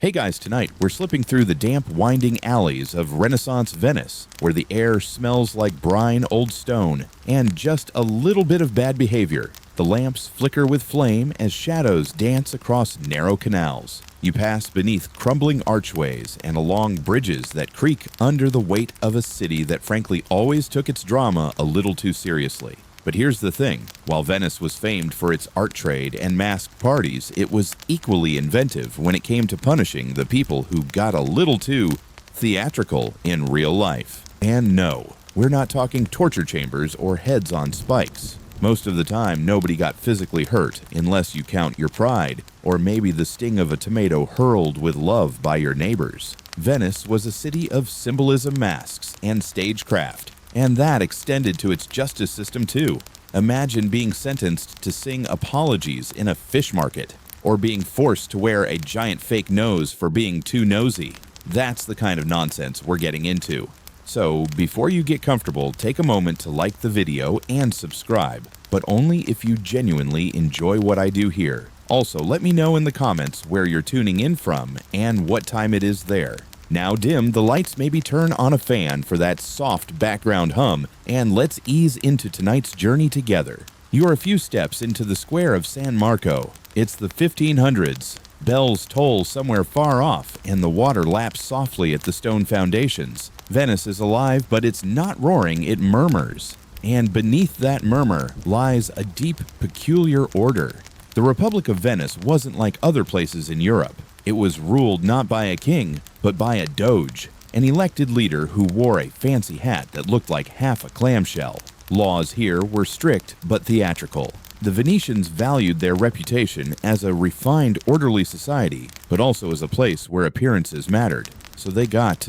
Hey guys, tonight we're slipping through the damp, winding alleys of Renaissance Venice, where the air smells like brine old stone and just a little bit of bad behavior. The lamps flicker with flame as shadows dance across narrow canals. You pass beneath crumbling archways and along bridges that creak under the weight of a city that frankly always took its drama a little too seriously. But here's the thing, while Venice was famed for its art trade and masked parties, it was equally inventive when it came to punishing the people who got a little too theatrical in real life. And no, we're not talking torture chambers or heads on spikes. Most of the time, nobody got physically hurt unless you count your pride, or maybe the sting of a tomato hurled with love by your neighbors. Venice was a city of symbolism masks and stagecraft. And that extended to its justice system too. Imagine being sentenced to sing apologies in a fish market, or being forced to wear a giant fake nose for being too nosy. That's the kind of nonsense we're getting into. So, before you get comfortable, take a moment to like the video and subscribe, but only if you genuinely enjoy what I do here. Also, let me know in the comments where you're tuning in from and what time it is there. Now dim the lights, maybe turn on a fan for that soft background hum, and let's ease into tonight's journey together. You are a few steps into the square of San Marco. It's the 1500s. Bells toll somewhere far off, and the water laps softly at the stone foundations. Venice is alive, but it's not roaring, it murmurs. And beneath that murmur lies a deep, peculiar order. The Republic of Venice wasn't like other places in Europe. It was ruled not by a king, but by a doge, an elected leader who wore a fancy hat that looked like half a clamshell. Laws here were strict but theatrical. The Venetians valued their reputation as a refined, orderly society, but also as a place where appearances mattered. So they got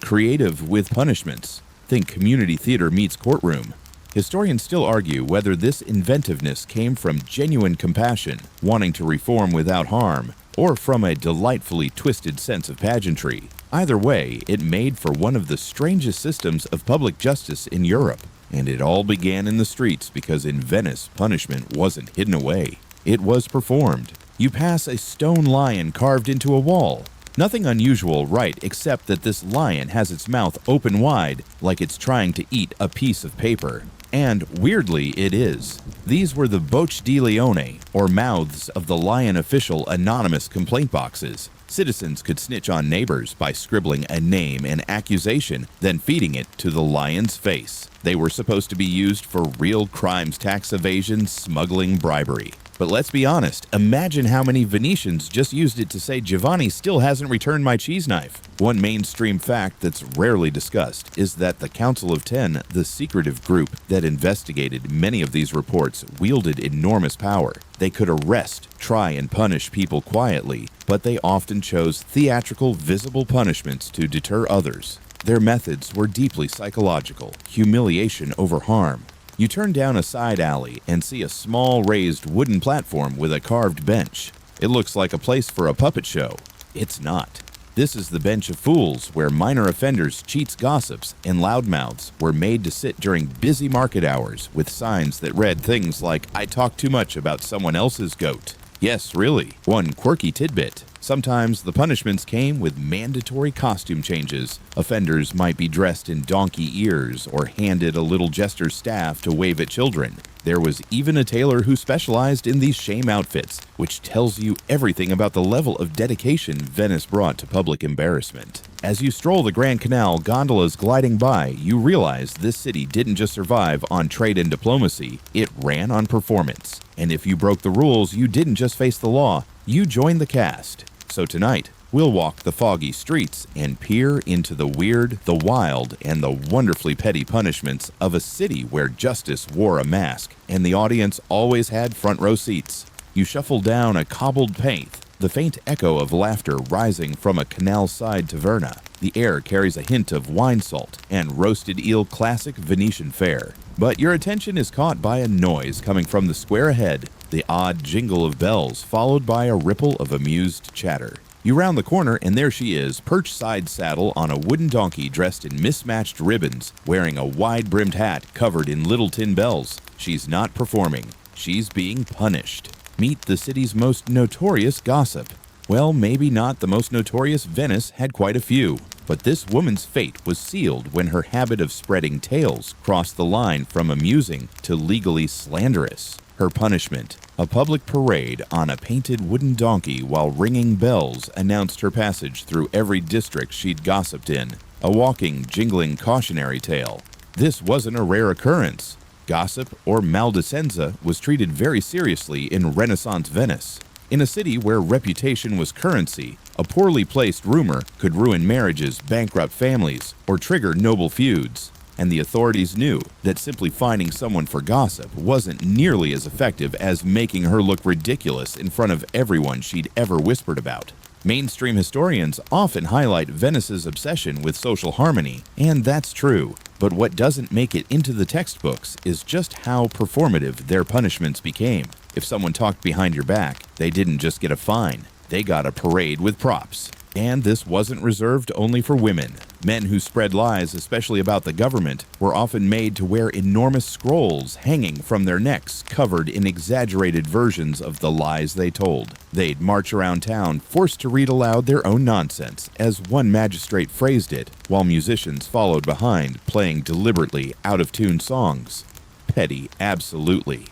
creative with punishments. Think community theater meets courtroom. Historians still argue whether this inventiveness came from genuine compassion, wanting to reform without harm, or from a delightfully twisted sense of pageantry. Either way, it made for one of the strangest systems of public justice in Europe. And it all began in the streets because in Venice, punishment wasn't hidden away. It was performed. You pass a stone lion carved into a wall. Nothing unusual, right, except that this lion has its mouth open wide like it's trying to eat a piece of paper. And weirdly, it is. These were the Bocche di Leone, or mouths of the lion official anonymous complaint boxes. Citizens could snitch on neighbors by scribbling a name and accusation, then feeding it to the lion's face. They were supposed to be used for real crimes, tax evasion, smuggling, bribery. But let's be honest, imagine how many Venetians just used it to say Giovanni still hasn't returned my cheese knife. One mainstream fact that's rarely discussed is that the Council of Ten, the secretive group that investigated many of these reports, wielded enormous power. They could arrest, try, and punish people quietly, but they often chose theatrical, visible punishments to deter others. Their methods were deeply psychological, humiliation over harm. You turn down a side alley and see a small raised wooden platform with a carved bench. It looks like a place for a puppet show. It's not. This is the bench of fools where minor offenders, cheats, gossips, and loudmouths were made to sit during busy market hours with signs that read things like, "I talk too much about someone else's goat." Yes, really. One quirky tidbit. Sometimes the punishments came with mandatory costume changes. Offenders might be dressed in donkey ears or handed a little jester's staff to wave at children. There was even a tailor who specialized in these shame outfits, which tells you everything about the level of dedication Venice brought to public embarrassment. As you stroll the Grand Canal, gondolas gliding by, you realize this city didn't just survive on trade and diplomacy, it ran on performance. And if you broke the rules, you didn't just face the law, you joined the cast. So tonight, we'll walk the foggy streets and peer into the weird, the wild, and the wonderfully petty punishments of a city where justice wore a mask and the audience always had front row seats. You shuffle down a cobbled path, the faint echo of laughter rising from a canal-side taverna. The air carries a hint of wine salt and roasted eel, classic Venetian fare. But your attention is caught by a noise coming from the square ahead, the odd jingle of bells followed by a ripple of amused chatter. You round the corner and there she is, perched side saddle on a wooden donkey dressed in mismatched ribbons, wearing a wide-brimmed hat covered in little tin bells. She's not performing. She's being punished. Meet the city's most notorious gossip. Well, maybe not the most notorious. Venice had quite a few. But this woman's fate was sealed when her habit of spreading tales crossed the line from amusing to legally slanderous. Her punishment: a public parade on a painted wooden donkey while ringing bells announced her passage through every district she'd gossiped in. A walking, jingling cautionary tale. This wasn't a rare occurrence. Gossip, or maldicenza, was treated very seriously in Renaissance Venice. In a city where reputation was currency, a poorly placed rumor could ruin marriages, bankrupt families, or trigger noble feuds. And the authorities knew that simply finding someone for gossip wasn't nearly as effective as making her look ridiculous in front of everyone she'd ever whispered about. Mainstream historians often highlight Venice's obsession with social harmony, and that's true. But what doesn't make it into the textbooks is just how performative their punishments became. If someone talked behind your back, they didn't just get a fine, they got a parade with props. And this wasn't reserved only for women. Men who spread lies, especially about the government, were often made to wear enormous scrolls hanging from their necks, covered in exaggerated versions of the lies they told. They'd march around town, forced to read aloud their own nonsense, as one magistrate phrased it, while musicians followed behind, playing deliberately out-of-tune songs. Petty, absolutely.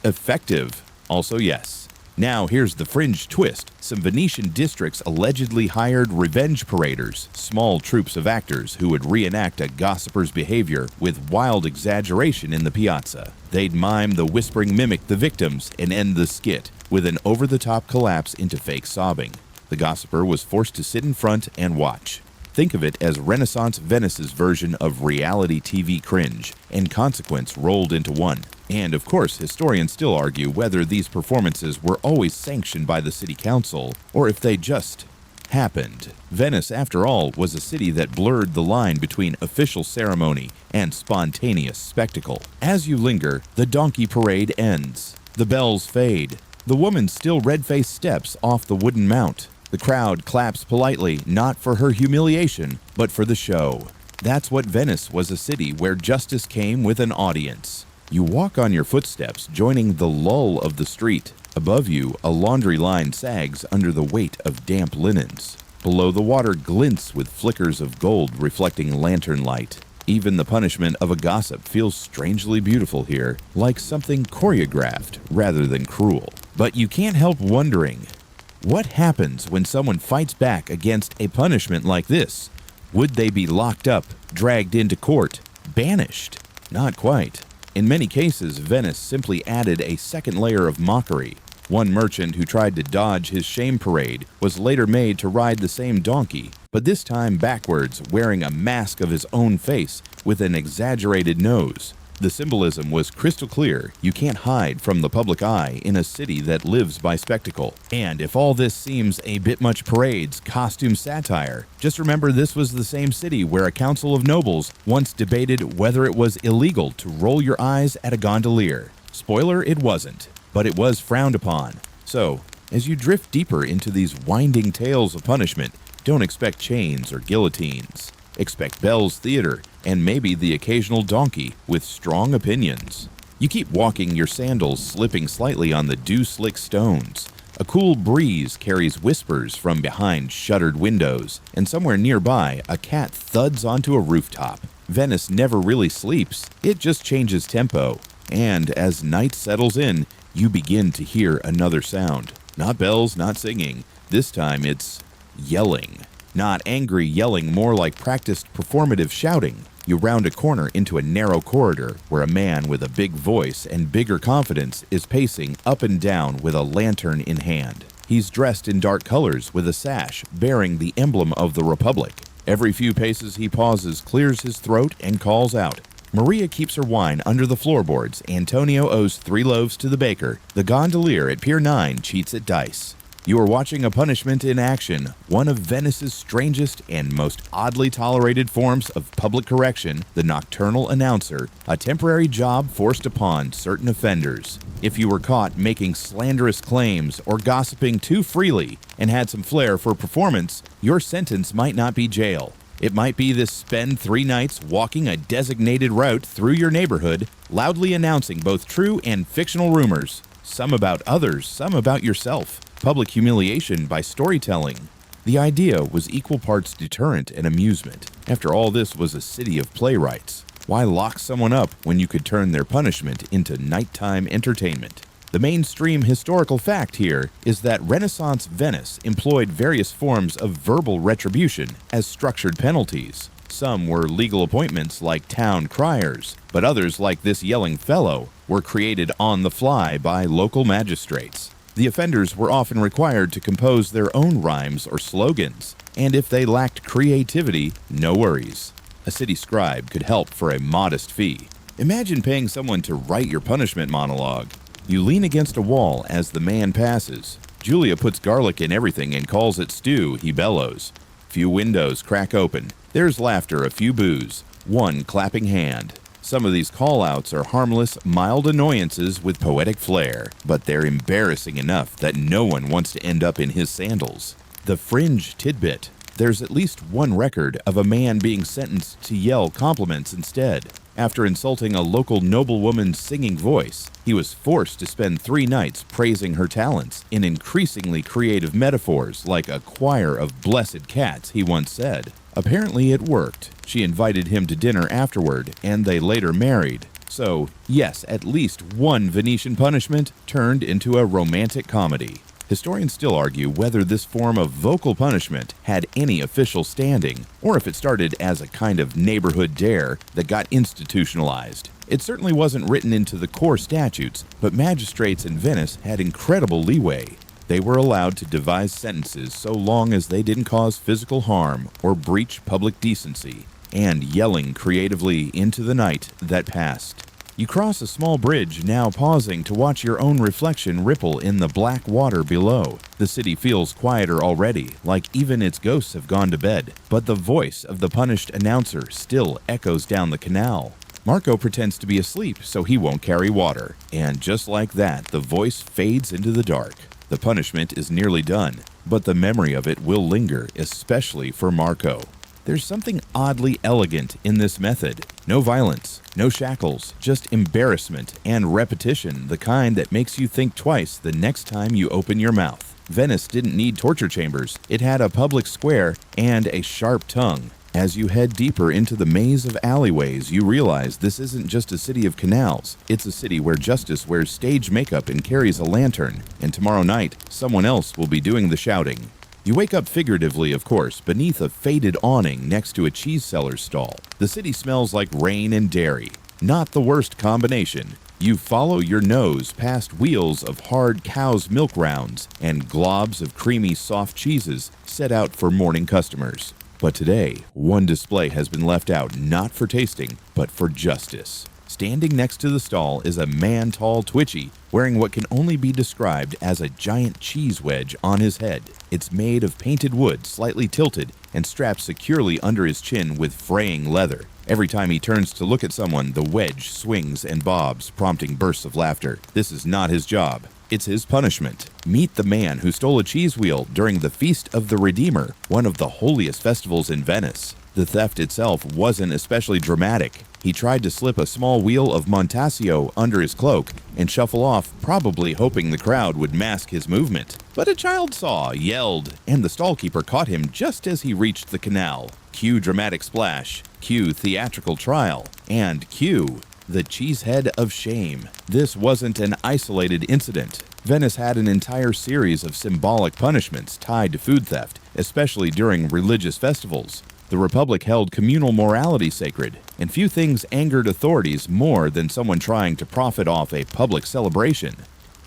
Effective, also yes. Now here's the fringe twist. Some Venetian districts allegedly hired revenge paraders, small troops of actors who would reenact a gossiper's behavior with wild exaggeration in the piazza. They'd mime the whispering, mimic the victims, and end the skit with an over-the-top collapse into fake sobbing. The gossiper was forced to sit in front and watch. Think of it as Renaissance Venice's version of reality TV cringe, and consequence rolled into one. And of course, historians still argue whether these performances were always sanctioned by the city council, or if they just happened. Venice, after all, was a city that blurred the line between official ceremony and spontaneous spectacle. As you linger, the donkey parade ends. The bells fade. The woman still red-faced steps off the wooden mount. The crowd claps politely, not for her humiliation, but for the show. That's what Venice was, a city where justice came with an audience. You walk on your footsteps, joining the lull of the street. Above you, a laundry line sags under the weight of damp linens. Below, the water glints with flickers of gold reflecting lantern light. Even the punishment of a gossip feels strangely beautiful here, like something choreographed rather than cruel. But you can't help wondering, what happens when someone fights back against a punishment like this? Would they be locked up, dragged into court, banished? Not quite. In many cases, Venice simply added a second layer of mockery. One merchant who tried to dodge his shame parade was later made to ride the same donkey, but this time backwards, wearing a mask of his own face with an exaggerated nose. The symbolism was crystal clear. You can't hide from the public eye in a city that lives by spectacle. And if all this seems a bit much parades, costume satire, just remember this was the same city where a council of nobles once debated whether it was illegal to roll your eyes at a gondolier. Spoiler, it wasn't, but it was frowned upon. So, as you drift deeper into these winding tales of punishment, don't expect chains or guillotines. Expect Bell's Theater, and maybe the occasional donkey with strong opinions. You keep walking, your sandals slipping slightly on the dew-slick stones. A cool breeze carries whispers from behind shuttered windows, and somewhere nearby, a cat thuds onto a rooftop. Venice never really sleeps, it just changes tempo. And as night settles in, you begin to hear another sound. Not bells, not singing. This time it's yelling. Not angry yelling, more like practiced performative shouting. You round a corner into a narrow corridor where a man with a big voice and bigger confidence is pacing up and down with a lantern in hand. He's dressed in dark colors with a sash bearing the emblem of the Republic. Every few paces he pauses, clears his throat, and calls out. Maria keeps her wine under the floorboards. Antonio owes 3 loaves to the baker. The gondolier at Pier 9 cheats at dice. You are watching a punishment in action, one of Venice's strangest and most oddly tolerated forms of public correction, the nocturnal announcer, a temporary job forced upon certain offenders. If you were caught making slanderous claims or gossiping too freely and had some flair for performance, your sentence might not be jail. It might be this: spend 3 nights walking a designated route through your neighborhood, loudly announcing both true and fictional rumors, some about others, some about yourself. public humiliation by storytelling. The idea was equal parts deterrent and amusement. After all, this was a city of playwrights. Why lock someone up when you could turn their punishment into nighttime entertainment? The mainstream historical fact here is that Renaissance Venice employed various forms of verbal retribution as structured penalties. Some were legal appointments like town criers, but others, like this yelling fellow, were created on the fly by local magistrates. The offenders were often required to compose their own rhymes or slogans, and if they lacked creativity, no worries. A city scribe could help for a modest fee. Imagine paying someone to write your punishment monologue. You lean against a wall as the man passes. Julia puts garlic in everything and calls it stew, he bellows. Few windows crack open. There's laughter, a few boos, one clapping hand. Some of these call-outs are harmless, mild annoyances with poetic flair, but they're embarrassing enough that no one wants to end up in his sandals. The fringe tidbit. There's at least one record of a man being sentenced to yell compliments instead. After insulting a local noblewoman's singing voice, he was forced to spend 3 nights praising her talents in increasingly creative metaphors like a choir of blessed cats, he once said. Apparently it worked. She invited him to dinner afterward, and they later married. So, yes, at least one Venetian punishment turned into a romantic comedy. Historians still argue whether this form of vocal punishment had any official standing, or if it started as a kind of neighborhood dare that got institutionalized. It certainly wasn't written into the core statutes, but magistrates in Venice had incredible leeway. They were allowed to devise sentences so long as they didn't cause physical harm or breach public decency, and yelling creatively into the night that passed. You cross a small bridge, now pausing to watch your own reflection ripple in the black water below. The city feels quieter already, like even its ghosts have gone to bed, but the voice of the punished announcer still echoes down the canal. Marco pretends to be asleep so he won't carry water, and just like that, the voice fades into the dark. The punishment is nearly done, but the memory of it will linger, especially for Marco. There's something oddly elegant in this method. No violence, no shackles, just embarrassment and repetition, the kind that makes you think twice the next time you open your mouth. Venice didn't need torture chambers. It had a public square and a sharp tongue. As you head deeper into the maze of alleyways, you realize this isn't just a city of canals. It's a city where justice wears stage makeup and carries a lantern, and tomorrow night, someone else will be doing the shouting. You wake up figuratively, of course, beneath a faded awning next to a cheese seller's stall. The city smells like rain and dairy. Not the worst combination. You follow your nose past wheels of hard cow's milk rounds and globs of creamy soft cheeses set out for morning customers. But today, one display has been left out not for tasting, but for justice. Standing next to the stall is a man tall Twitchy, wearing what can only be described as a giant cheese wedge on his head. It's made of painted wood, slightly tilted, and strapped securely under his chin with fraying leather. Every time he turns to look at someone, the wedge swings and bobs, prompting bursts of laughter. This is not his job. It's his punishment. Meet the man who stole a cheese wheel during the Feast of the Redeemer, one of the holiest festivals in Venice. The theft itself wasn't especially dramatic. He tried to slip a small wheel of Montasio under his cloak and shuffle off, probably hoping the crowd would mask his movement. But a child saw, yelled, and the stallkeeper caught him just as he reached the canal. Cue dramatic splash, cue theatrical trial, and cue the cheesehead of shame. This wasn't an isolated incident. Venice had an entire series of symbolic punishments tied to food theft, especially during religious festivals. The Republic held communal morality sacred, and few things angered authorities more than someone trying to profit off a public celebration.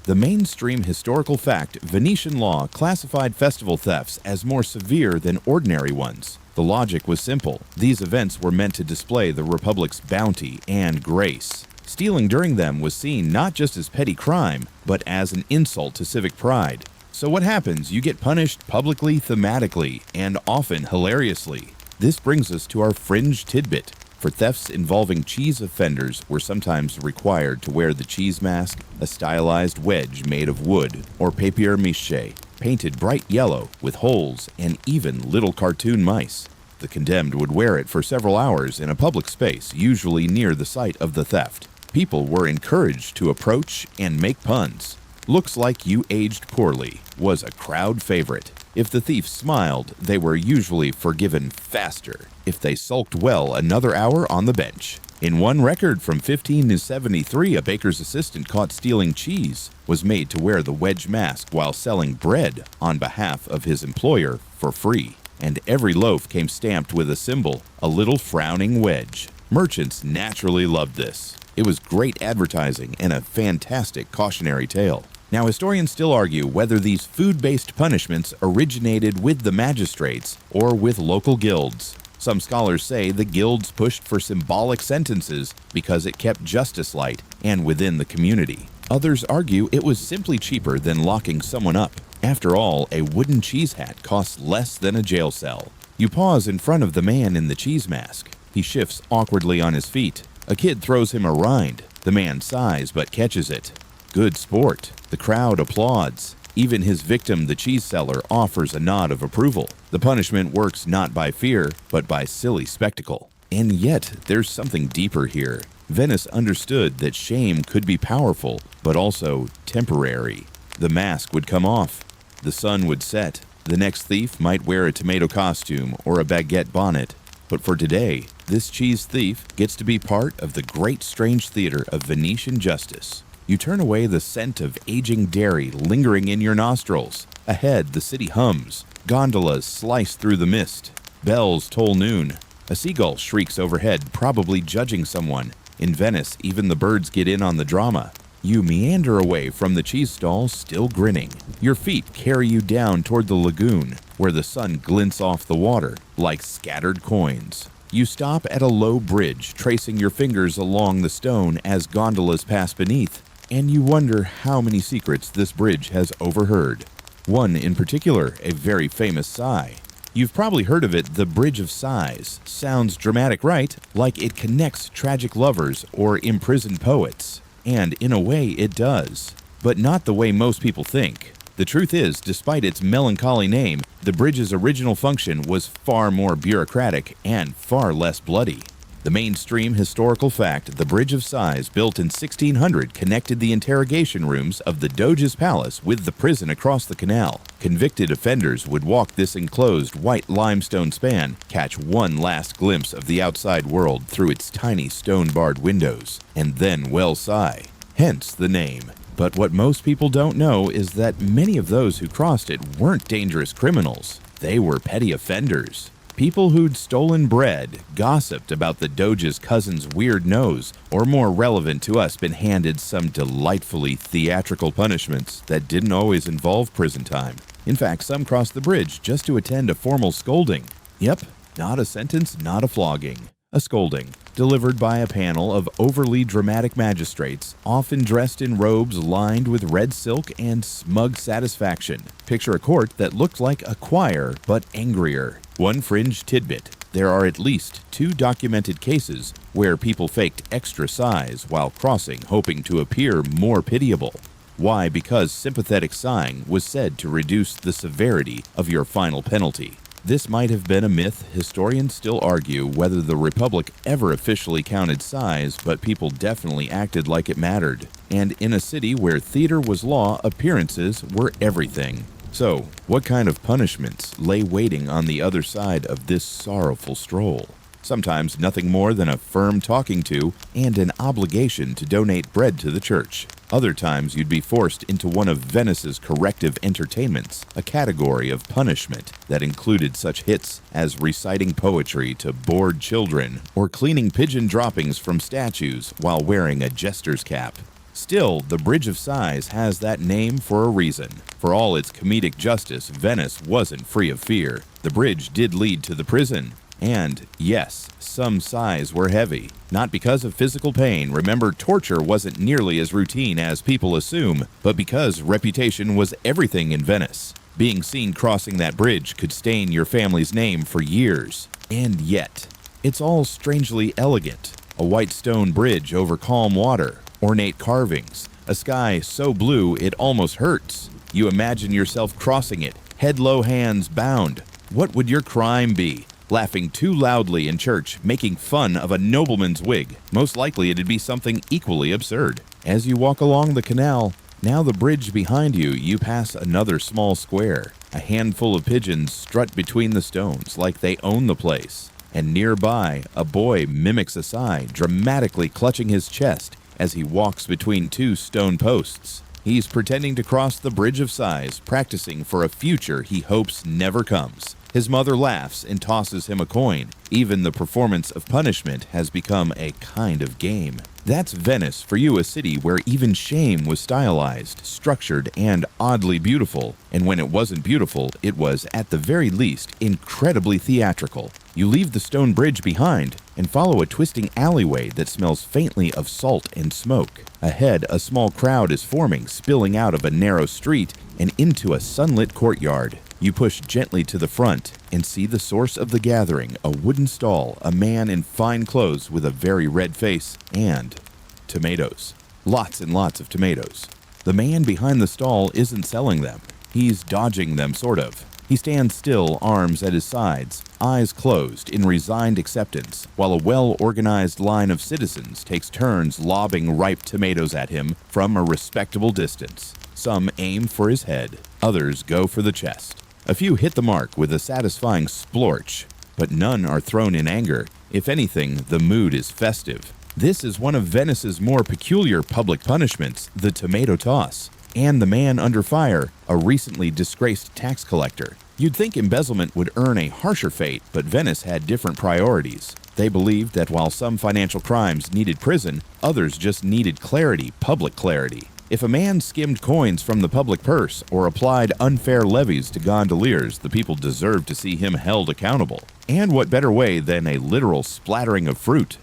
The mainstream historical fact, Venetian law classified festival thefts as more severe than ordinary ones. The logic was simple. These events were meant to display the Republic's bounty and grace. Stealing during them was seen not just as petty crime, but as an insult to civic pride. So what happens? You get punished publicly, thematically, and often hilariously. This brings us to our fringe tidbit. For thefts involving cheese offenders were sometimes required to wear the cheese mask, a stylized wedge made of wood, or papier-mâché, painted bright yellow with holes and even little cartoon mice. The condemned would wear it for several hours in a public space, usually near the site of the theft. People were encouraged to approach and make puns. "Looks like you aged poorly" was a crowd favorite. If the thief smiled, they were usually forgiven faster. If they sulked, well, another hour on the bench. In one record from 1573, a baker's assistant caught stealing cheese was made to wear the wedge mask while selling bread on behalf of his employer for free. And every loaf came stamped with a symbol, a little frowning wedge. Merchants naturally loved this. It was great advertising and a fantastic cautionary tale. Now, historians still argue whether these food-based punishments originated with the magistrates or with local guilds. Some scholars say the guilds pushed for symbolic sentences because it kept justice light and within the community. Others argue it was simply cheaper than locking someone up. After all, a wooden cheese hat costs less than a jail cell. You pause in front of the man in the cheese mask. He shifts awkwardly on his feet. A kid throws him a rind. The man sighs but catches it. Good sport. The crowd applauds. Even his victim, the cheese seller, offers a nod of approval. The punishment works not by fear, but by silly spectacle. And yet, there's something deeper here. Venice understood that shame could be powerful, but also temporary. The mask would come off. The sun would set. The next thief might wear a tomato costume or a baguette bonnet. But for today, this cheese thief gets to be part of the great strange theater of Venetian justice. You turn away, the scent of aging dairy lingering in your nostrils. Ahead, the city hums. Gondolas slice through the mist. Bells toll noon. A seagull shrieks overhead, probably judging someone. In Venice, even the birds get in on the drama. You meander away from the cheese stall, still grinning. Your feet carry you down toward the lagoon, where the sun glints off the water like scattered coins. You stop at a low bridge, tracing your fingers along the stone as gondolas pass beneath. And you wonder how many secrets this bridge has overheard. One in particular, a very famous sigh. You've probably heard of it, the Bridge of Sighs. Sounds dramatic, right? Like it connects tragic lovers or imprisoned poets. And in a way, it does. But not the way most people think. The truth is, despite its melancholy name, the bridge's original function was far more bureaucratic and far less bloody. The mainstream historical fact, the Bridge of Sighs, built in 1600, connected the interrogation rooms of the Doge's palace with the prison across the canal. Convicted offenders would walk this enclosed white limestone span, catch one last glimpse of the outside world through its tiny stone-barred windows, and then well sigh. Hence the name. But what most people don't know is that many of those who crossed it weren't dangerous criminals. They were petty offenders. People who'd stolen bread, gossiped about the Doge's cousin's weird nose, or more relevant to us, been handed some delightfully theatrical punishments that didn't always involve prison time. In fact, some crossed the bridge just to attend a formal scolding. Yep, not a sentence, not a flogging. A scolding, delivered by a panel of overly dramatic magistrates, often dressed in robes lined with red silk and smug satisfaction. Picture a court that looked like a choir, but angrier. One fringe tidbit: there are at least 2 documented cases where people faked extra sighs while crossing, hoping to appear more pitiable. Why? Because sympathetic sighing was said to reduce the severity of your final penalty. This might have been a myth. Historians still argue whether the Republic ever officially counted sighs, but people definitely acted like it mattered. And in a city where theater was law, appearances were everything. So, what kind of punishments lay waiting on the other side of this sorrowful stroll? Sometimes nothing more than a firm talking to and an obligation to donate bread to the church. Other times you'd be forced into one of Venice's corrective entertainments, a category of punishment that included such hits as reciting poetry to bored children or cleaning pigeon droppings from statues while wearing a jester's cap. Still, the Bridge of Sighs has that name for a reason. For all its comedic justice, Venice wasn't free of fear. The bridge did lead to the prison. And, yes, some sighs were heavy. Not because of physical pain. Remember, torture wasn't nearly as routine as people assume, but because reputation was everything in Venice. Being seen crossing that bridge could stain your family's name for years. And yet, it's all strangely elegant. A white stone bridge over calm water, ornate carvings, a sky so blue it almost hurts. You imagine yourself crossing it, head low, hands bound. What would your crime be? Laughing too loudly in church, making fun of a nobleman's wig. Most likely it'd be something equally absurd. As you walk along the canal, Now the bridge behind you, you pass another small square. A handful of pigeons strut between the stones like they own the place. And nearby, a boy mimics a sigh, dramatically clutching his chest as he walks between two stone posts. He's pretending to cross the bridge of sighs, practicing for a future he hopes never comes. His mother laughs and tosses him a coin. Even the performance of punishment has become a kind of game. That's Venice for you, a city where even shame was stylized, structured, and oddly beautiful. And when it wasn't beautiful, it was, at the very least, incredibly theatrical. You leave the stone bridge behind and follow a twisting alleyway that smells faintly of salt and smoke. Ahead, a small crowd is forming, spilling out of a narrow street and into a sunlit courtyard. You push gently to the front and see the source of the gathering, a wooden stall, a man in fine clothes with a very red face, and tomatoes. Lots and lots of tomatoes. The man behind the stall isn't selling them. He's dodging them, sort of. He stands still, arms at his sides, eyes closed in resigned acceptance, while a well-organized line of citizens takes turns lobbing ripe tomatoes at him from a respectable distance. Some aim for his head, others go for the chest. A few hit the mark with a satisfying splorch, but none are thrown in anger. If anything, the mood is festive. This is one of Venice's more peculiar public punishments, the tomato toss. And the man under fire, a recently disgraced tax collector. You'd think embezzlement would earn a harsher fate, but Venice had different priorities. They believed that while some financial crimes needed prison, others just needed clarity, public clarity. If a man skimmed coins from the public purse or applied unfair levies to gondoliers, the people deserved to see him held accountable. And what better way than a literal splattering of fruit?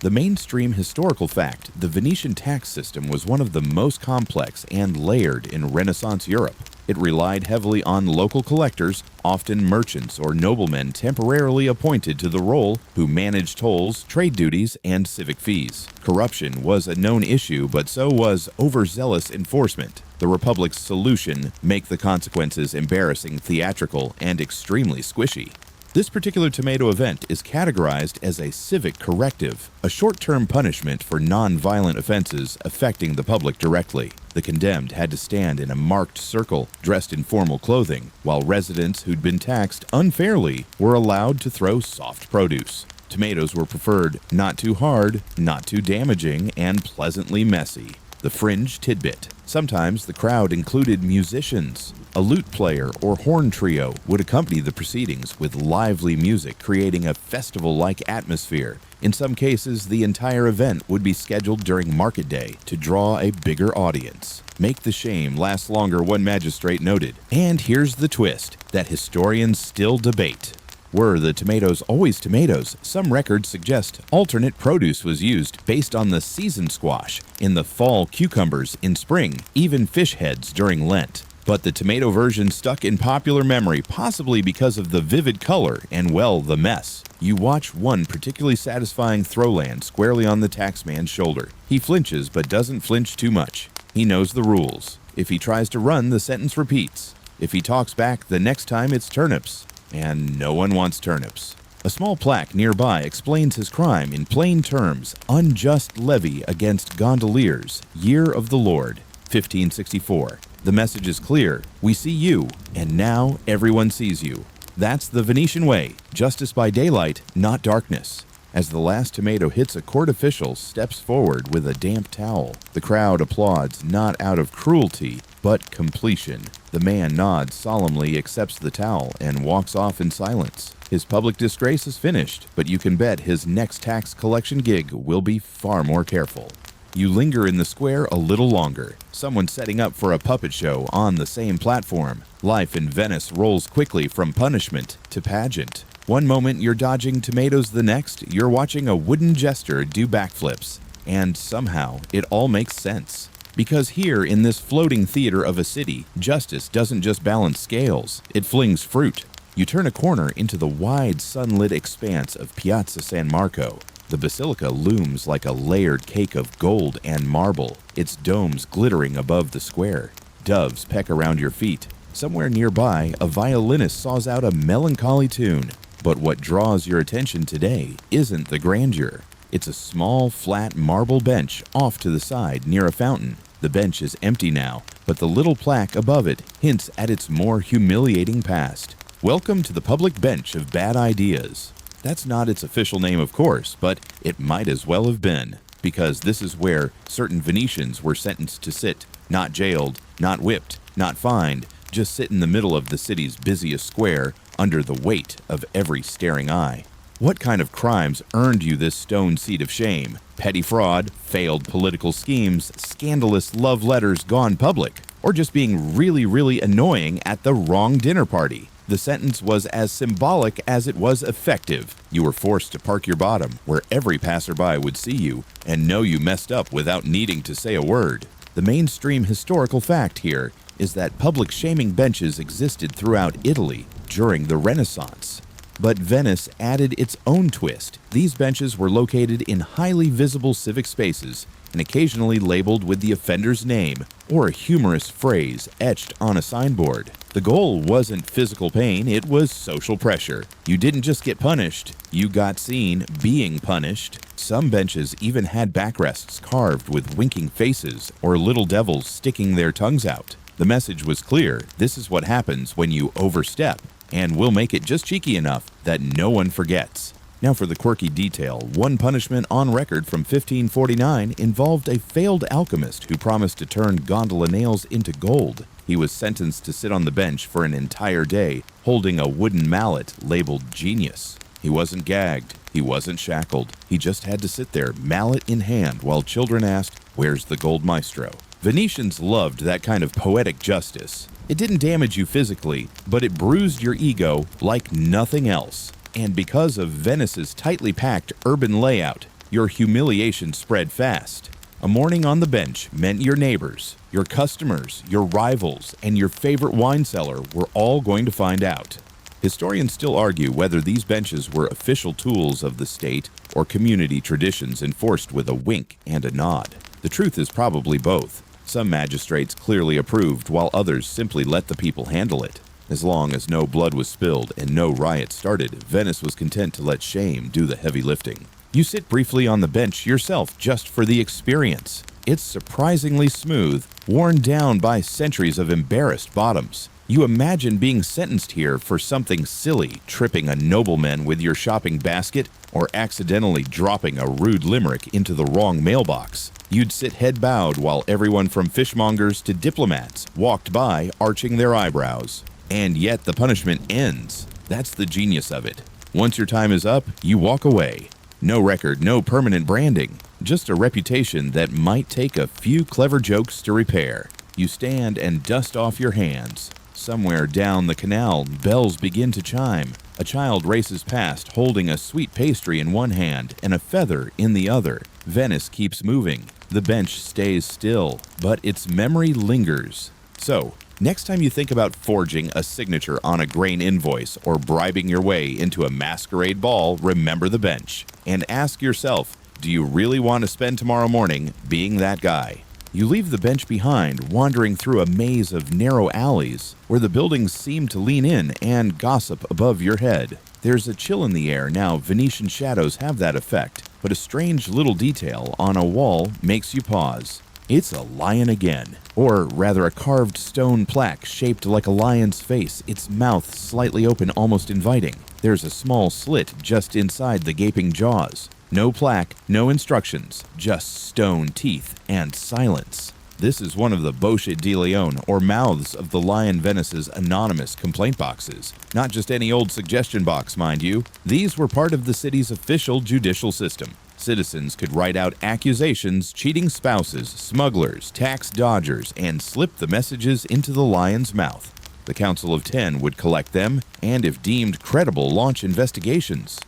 The mainstream historical fact, the Venetian tax system was one of the most complex and layered in Renaissance Europe. It relied heavily on local collectors, often merchants or noblemen temporarily appointed to the role, who managed tolls, trade duties, and civic fees. Corruption was a known issue, but so was overzealous enforcement. The Republic's solution: make the consequences embarrassing, theatrical, and extremely squishy. This particular tomato event is categorized as a civic corrective, a short-term punishment for non-violent offenses affecting the public directly. The condemned had to stand in a marked circle, dressed in formal clothing, while residents who'd been taxed unfairly were allowed to throw soft produce. Tomatoes were preferred not too hard, not too damaging, and pleasantly messy. The fringe tidbit. Sometimes the crowd included musicians. A lute player or horn trio would accompany the proceedings with lively music, creating a festival-like atmosphere. In some cases, the entire event would be scheduled during market day to draw a bigger audience. Make the shame last longer, one magistrate noted. And here's the twist that historians still debate. Were the tomatoes always tomatoes? Some records suggest alternate produce was used based on the season squash, in the fall cucumbers in spring, even fish heads during Lent. But the tomato version stuck in popular memory, possibly because of the vivid color and, well, the mess. You watch one particularly satisfying throw land squarely on the taxman's shoulder. He flinches, but doesn't flinch too much. He knows the rules. If he tries to run, the sentence repeats. If he talks back, the next time it's turnips. And no one wants turnips. A small plaque nearby explains his crime in plain terms: unjust levy against gondoliers, year of the Lord, 1564. The message is clear: we see you, and now everyone sees you. That's the Venetian way: justice by daylight, not darkness. As the last tomato hits a court official steps forward with a damp towel. The crowd applauds, not out of cruelty, but completion. The man nods solemnly, accepts the towel, and walks off in silence. His public disgrace is finished, but you can bet his next tax collection gig will be far more careful. You linger in the square a little longer. Someone setting up for a puppet show on the same platform. Life in Venice rolls quickly from punishment to pageant. One moment you're dodging tomatoes, the next you're watching a wooden jester do backflips. And somehow it all makes sense. Because here in this floating theater of a city, justice doesn't just balance scales, it flings fruit. You turn a corner into the wide sunlit expanse of Piazza San Marco. The basilica looms like a layered cake of gold and marble, its domes glittering above the square. Doves peck around your feet. Somewhere nearby, a violinist saws out a melancholy tune. But what draws your attention today isn't the grandeur. It's a small, flat marble bench off to the side near a fountain. The bench is empty now, but the little plaque above it hints at its more humiliating past. Welcome to the public bench of bad ideas. That's not its official name, of course, but it might as well have been, because this is where certain Venetians were sentenced to sit, not jailed, not whipped, not fined, just sit in the middle of the city's busiest square under the weight of every staring eye. What kind of crimes earned you this stone seat of shame? Petty fraud, failed political schemes, scandalous love letters gone public, or just being really, really annoying at the wrong dinner party? The sentence was as symbolic as it was effective. You were forced to park your bottom where every passerby would see you and know you messed up without needing to say a word. The mainstream historical fact here is that public shaming benches existed throughout Italy during the Renaissance. But Venice added its own twist. These benches were located in highly visible civic spaces and occasionally labeled with the offender's name or a humorous phrase etched on a signboard. The goal wasn't physical pain, it was social pressure. You didn't just get punished, you got seen being punished. Some benches even had backrests carved with winking faces or little devils sticking their tongues out. The message was clear: this is what happens when you overstep, and we'll make it just cheeky enough that no one forgets. Now for the quirky detail. One punishment on record from 1549 involved a failed alchemist who promised to turn gondola nails into gold. He was sentenced to sit on the bench for an entire day, holding a wooden mallet labeled genius. He wasn't gagged, he wasn't shackled, he just had to sit there, mallet in hand, while children asked, "Where's the gold maestro?" Venetians loved that kind of poetic justice. It didn't damage you physically, but it bruised your ego like nothing else. And because of Venice's tightly packed urban layout, your humiliation spread fast. A morning on the bench meant your neighbors, your customers, your rivals, and your favorite wine cellar were all going to find out. Historians still argue whether these benches were official tools of the state or community traditions enforced with a wink and a nod. The truth is probably both. Some magistrates clearly approved, while others simply let the people handle it. As long as no blood was spilled and no riot started, Venice was content to let shame do the heavy lifting. You sit briefly on the bench yourself just for the experience. It's surprisingly smooth, worn down by centuries of embarrassed bottoms. You imagine being sentenced here for something silly, tripping a nobleman with your shopping basket, or accidentally dropping a rude limerick into the wrong mailbox. You'd sit head bowed while everyone from fishmongers to diplomats walked by arching their eyebrows. And yet the punishment ends. That's the genius of it. Once your time is up, you walk away. No record, no permanent branding, just a reputation that might take a few clever jokes to repair. You stand and dust off your hands. Somewhere down the canal, bells begin to chime. A child races past, holding a sweet pastry in one hand and a feather in the other. Venice keeps moving. The bench stays still, but its memory lingers. So, next time you think about forging a signature on a grain invoice or bribing your way into a masquerade ball, remember the bench. And ask yourself, do you really want to spend tomorrow morning being that guy? You leave the bench behind, wandering through a maze of narrow alleys where the buildings seem to lean in and gossip above your head. There's a chill in the air now. Venetian shadows have that effect, but a strange little detail on a wall makes you pause. It's a lion again, or rather a carved stone plaque shaped like a lion's face, its mouth slightly open, almost inviting. There's a small slit just inside the gaping jaws. No plaque, no instructions, just stone teeth and silence. This is one of the Bocche di Leone, or mouths of the Lion Venice's anonymous complaint boxes. Not just any old suggestion box, mind you. These were part of the city's official judicial system. Citizens could write out accusations, cheating spouses, smugglers, tax dodgers, and slip the messages into the lion's mouth. The Council of 10 would collect them, and if deemed credible, launch investigations.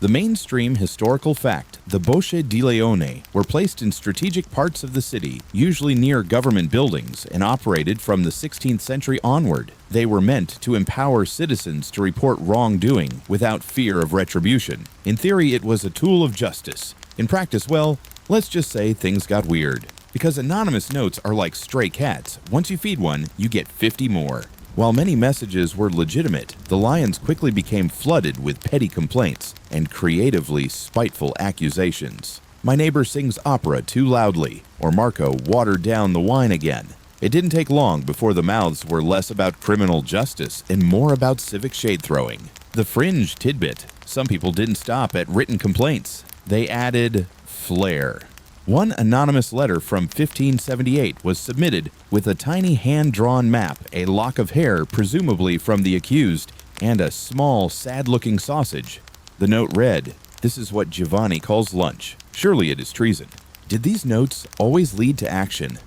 The mainstream historical fact: the Bocche di Leone were placed in strategic parts of the city, usually near government buildings, and operated from the 16th century onward. They were meant to empower citizens to report wrongdoing without fear of retribution. In theory, it was a tool of justice. In practice, well, let's just say things got weird. Because anonymous notes are like stray cats. Once you feed one, you get 50 more. While many messages were legitimate, the Lions quickly became flooded with petty complaints and creatively spiteful accusations. My neighbor sings opera too loudly, or Marco watered down the wine again. It didn't take long before the mouths were less about criminal justice and more about civic shade throwing. The fringe tidbit. Some people didn't stop at written complaints. They added flair. One anonymous letter from 1578 was submitted with a tiny hand-drawn map, a lock of hair presumably from the accused, and a small, sad-looking sausage. The note read, "This is what Giovanni calls lunch. Surely it is treason." Did these notes always lead to action?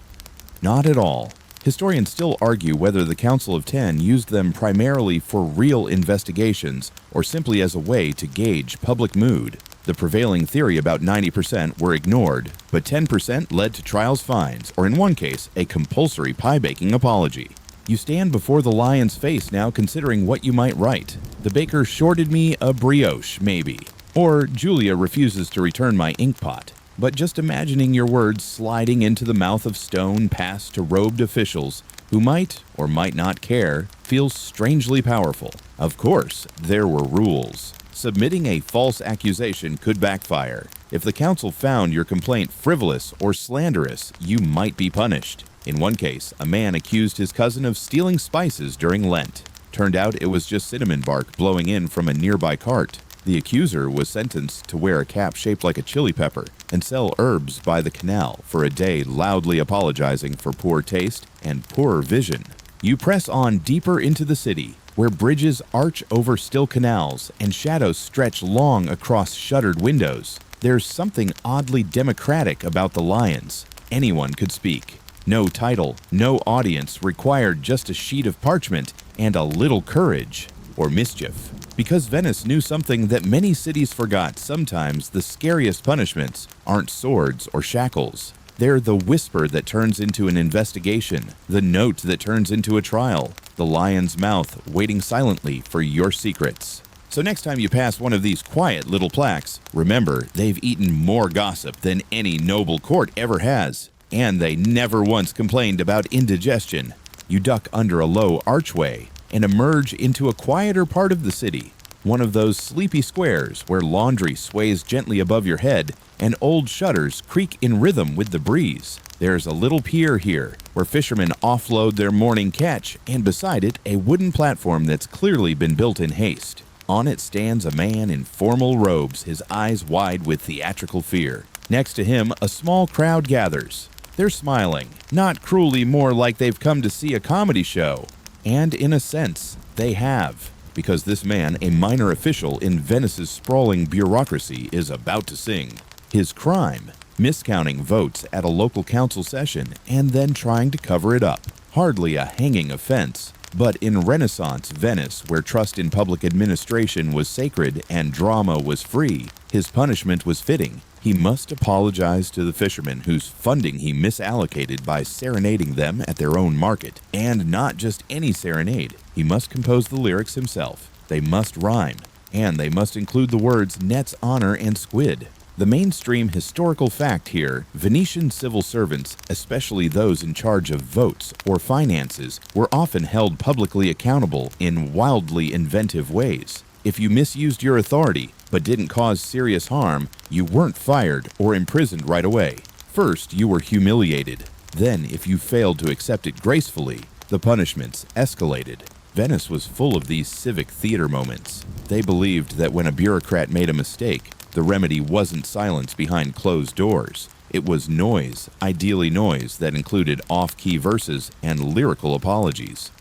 Not at all. Historians still argue whether the Council of Ten used them primarily for real investigations or simply as a way to gauge public mood. The prevailing theory about 90% were ignored, but 10% led to trials, fines, or in one case, a compulsory pie-baking apology. You stand before the lion's face now considering what you might write. The baker shorted me a brioche, maybe. Or Julia refuses to return my ink pot. But just imagining your words sliding into the mouth of stone passed to robed officials who might or might not care feels strangely powerful. Of course, there were rules. Submitting a false accusation could backfire. If the council found your complaint frivolous or slanderous, you might be punished. In one case, a man accused his cousin of stealing spices during Lent. Turned out it was just cinnamon bark blowing in from a nearby cart. The accuser was sentenced to wear a cap shaped like a chili pepper and sell herbs by the canal for a day, loudly apologizing for poor taste and poorer vision. You press on deeper into the city, where bridges arch over still canals and shadows stretch long across shuttered windows. There's something oddly democratic about the lions. Anyone could speak. No title, no audience, required just a sheet of parchment and a little courage or mischief. Because Venice knew something that many cities forgot, sometimes the scariest punishments aren't swords or shackles. They're the whisper that turns into an investigation, the note that turns into a trial, the lion's mouth waiting silently for your secrets. So next time you pass one of these quiet little plaques, remember they've eaten more gossip than any noble court ever has. And they never once complained about indigestion. You duck under a low archway and emerge into a quieter part of the city, one of those sleepy squares where laundry sways gently above your head and old shutters creak in rhythm with the breeze. There's a little pier here where fishermen offload their morning catch, and beside it a wooden platform that's clearly been built in haste. On it stands a man in formal robes, his eyes wide with theatrical fear. Next to him, a small crowd gathers. They're smiling, not cruelly, more like they've come to see a comedy show. And in a sense, they have, because this man, a minor official in Venice's sprawling bureaucracy, is about to sing. His crime: miscounting votes at a local council session and then trying to cover it up. Hardly a hanging offense. But in Renaissance Venice, where trust in public administration was sacred and drama was free, his punishment was fitting. He must apologize to the fishermen whose funding he misallocated by serenading them at their own market. And not just any serenade. He must compose the lyrics himself. They must rhyme. And they must include the words nets, honor, and squid. The mainstream historical fact here: Venetian civil servants, especially those in charge of votes or finances, were often held publicly accountable in wildly inventive ways. If you misused your authority but didn't cause serious harm, you weren't fired or imprisoned right away. First, you were humiliated. Then, if you failed to accept it gracefully, the punishments escalated. Venice was full of these civic theater moments. They believed that when a bureaucrat made a mistake, the remedy wasn't silence behind closed doors. It was noise, ideally noise that included off-key verses and lyrical apologies.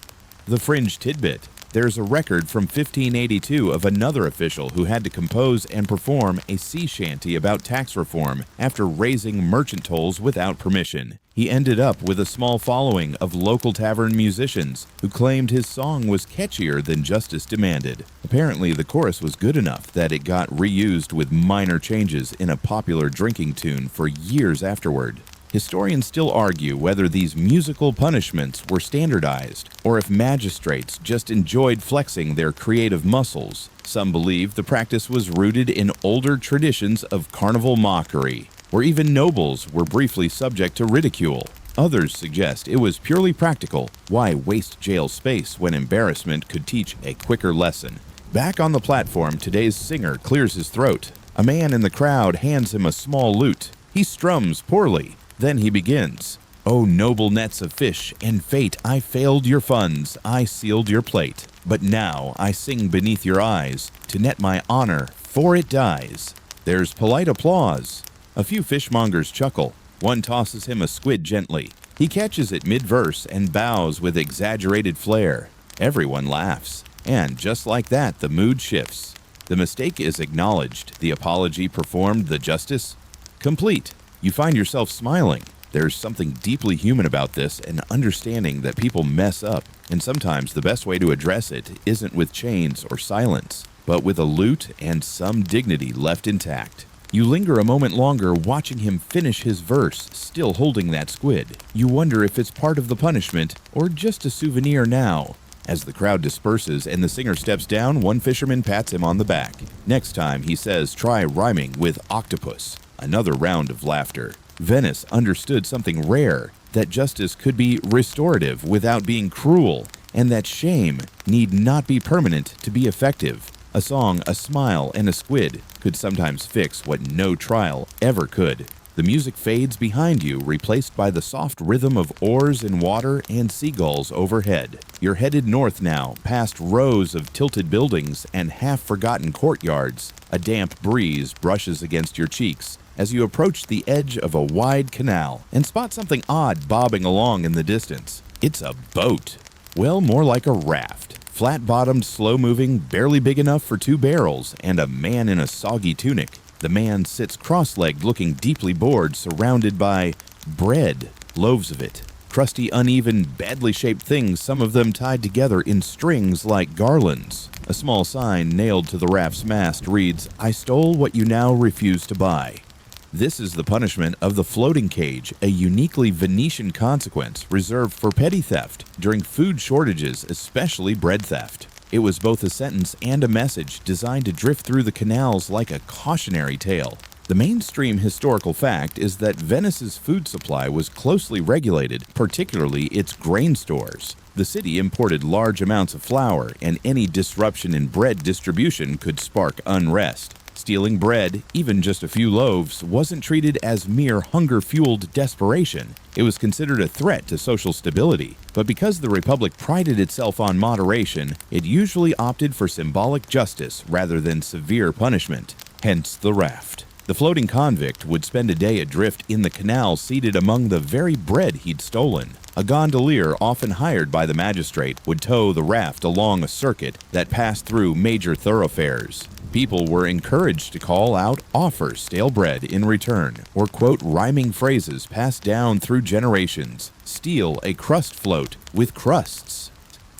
The fringe tidbit: there's a record from 1582 of another official who had to compose and perform a sea shanty about tax reform after raising merchant tolls without permission. He ended up with a small following of local tavern musicians who claimed his song was catchier than justice demanded. Apparently, the chorus was good enough that it got reused with minor changes in a popular drinking tune for years afterward. Historians still argue whether these musical punishments were standardized or if magistrates just enjoyed flexing their creative muscles. Some believe the practice was rooted in older traditions of carnival mockery, where even nobles were briefly subject to ridicule. Others suggest it was purely practical. Why waste jail space when embarrassment could teach a quicker lesson? Back on the platform, today's singer clears his throat. A man in the crowd hands him a small lute. He strums poorly. Then he begins. "O noble nets of fish, and fate, I failed your funds, I sealed your plate. But now I sing beneath your eyes, to net my honor, for it dies." There's polite applause. A few fishmongers chuckle. One tosses him a squid gently. He catches it mid-verse and bows with exaggerated flair. Everyone laughs. And just like that, the mood shifts. The mistake is acknowledged, the apology performed, the justice complete. You find yourself smiling. There's something deeply human about this, and understanding that people mess up, and sometimes the best way to address it isn't with chains or silence, but with a lute and some dignity left intact. You linger a moment longer watching him finish his verse, still holding that squid. You wonder if it's part of the punishment or just a souvenir now. As the crowd disperses and the singer steps down, one fisherman pats him on the back. Next time, he says, "Try rhyming with octopus." Another round of laughter. Venice understood something rare, that justice could be restorative without being cruel, and that shame need not be permanent to be effective. A song, a smile, and a squid could sometimes fix what no trial ever could. The music fades behind you, replaced by the soft rhythm of oars in water and seagulls overhead. You're headed north now, past rows of tilted buildings and half-forgotten courtyards. A damp breeze brushes against your cheeks as you approach the edge of a wide canal and spot something odd bobbing along in the distance. It's a boat. Well, more like a raft. Flat-bottomed, slow-moving, barely big enough for 2 barrels, and a man in a soggy tunic. The man sits cross-legged, looking deeply bored, surrounded by bread, loaves of it. Crusty, uneven, badly shaped things, some of them tied together in strings like garlands. A small sign nailed to the raft's mast reads, "I stole what you now refuse to buy." This is the punishment of the floating cage, a uniquely Venetian consequence reserved for petty theft during food shortages, especially bread theft. It was both a sentence and a message designed to drift through the canals like a cautionary tale. The mainstream historical fact is that Venice's food supply was closely regulated, particularly its grain stores. The city imported large amounts of flour, and any disruption in bread distribution could spark unrest. Stealing bread, even just a few loaves, wasn't treated as mere hunger-fueled desperation. It was considered a threat to social stability. But because the Republic prided itself on moderation, it usually opted for symbolic justice rather than severe punishment. Hence the raft. The floating convict would spend a day adrift in the canal, seated among the very bread he'd stolen. A gondolier, often hired by the magistrate, would tow the raft along a circuit that passed through major thoroughfares. People were encouraged to call out, offer stale bread in return, or quote rhyming phrases passed down through generations. Steal a crust float with crusts.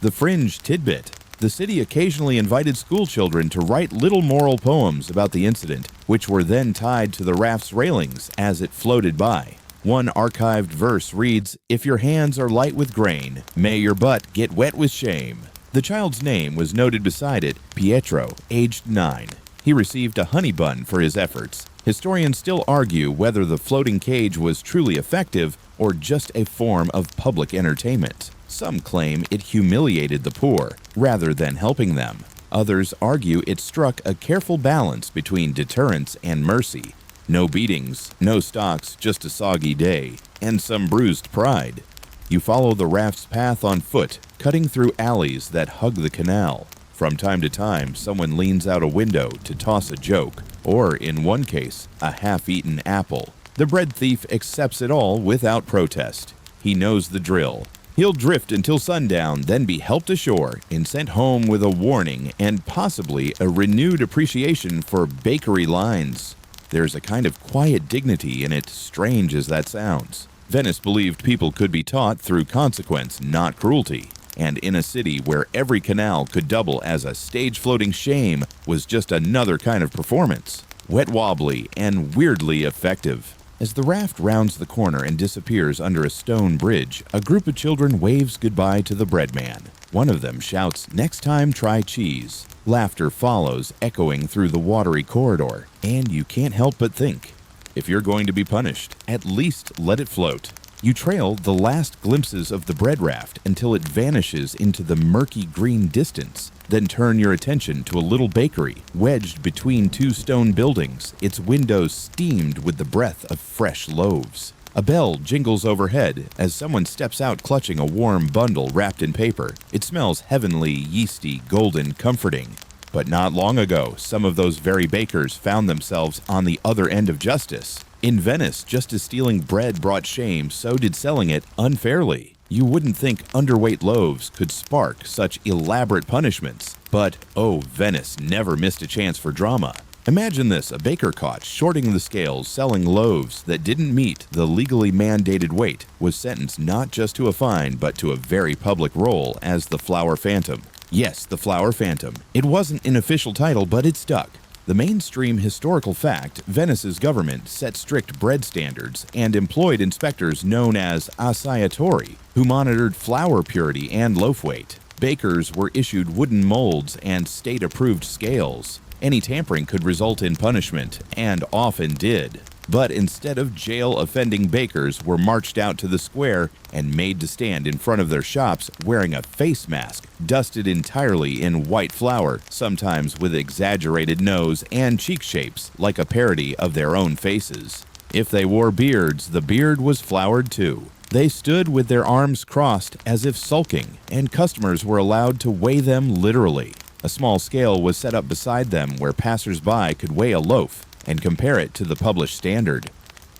The fringe tidbit. The city occasionally invited schoolchildren to write little moral poems about the incident, which were then tied to the raft's railings as it floated by. One archived verse reads, "If your hands are light with grain, may your butt get wet with shame." The child's name was noted beside it, Pietro, aged 9. He received a honey bun for his efforts. Historians still argue whether the floating cage was truly effective or just a form of public entertainment. Some claim it humiliated the poor rather than helping them. Others argue it struck a careful balance between deterrence and mercy. No beatings, no stocks, just a soggy day, and some bruised pride. You follow the raft's path on foot, cutting through alleys that hug the canal. From time to time, someone leans out a window to toss a joke, or, in one case, a half-eaten apple. The bread thief accepts it all without protest. He knows the drill. He'll drift until sundown, then be helped ashore and sent home with a warning and possibly a renewed appreciation for bakery lines. There's a kind of quiet dignity in it, strange as that sounds. Venice believed people could be taught through consequence, not cruelty. And in a city where every canal could double as a stage-floating shame was just another kind of performance. Wet wobbly and weirdly effective. As the raft rounds the corner and disappears under a stone bridge, a group of children waves goodbye to the bread man. One of them shouts, "Next time try cheese." Laughter follows, echoing through the watery corridor. And you can't help but think, if you're going to be punished, at least let it float. You trail the last glimpses of the bread raft until it vanishes into the murky green distance. Then turn your attention to a little bakery wedged between two stone buildings, its windows steamed with the breath of fresh loaves. A bell jingles overhead as someone steps out clutching a warm bundle wrapped in paper. It smells heavenly, yeasty, golden, comforting. But not long ago, some of those very bakers found themselves on the other end of justice. In Venice, just as stealing bread brought shame, so did selling it unfairly. You wouldn't think underweight loaves could spark such elaborate punishments. But, oh, Venice never missed a chance for drama. Imagine this, a baker caught shorting the scales selling loaves that didn't meet the legally mandated weight was sentenced not just to a fine but to a very public role as the Flour Phantom. Yes, the Flour Phantom. It wasn't an official title, but it stuck. The mainstream historical fact, Venice's government set strict bread standards and employed inspectors known as assaiatori, who monitored flour purity and loaf weight. Bakers were issued wooden molds and state-approved scales. Any tampering could result in punishment, and often did. But instead of jail-offending bakers were marched out to the square and made to stand in front of their shops wearing a face mask, dusted entirely in white flour, sometimes with exaggerated nose and cheek shapes like a parody of their own faces. If they wore beards, the beard was floured too. They stood with their arms crossed as if sulking, and customers were allowed to weigh them literally. A small scale was set up beside them where passers-by could weigh a loaf and compare it to the published standard.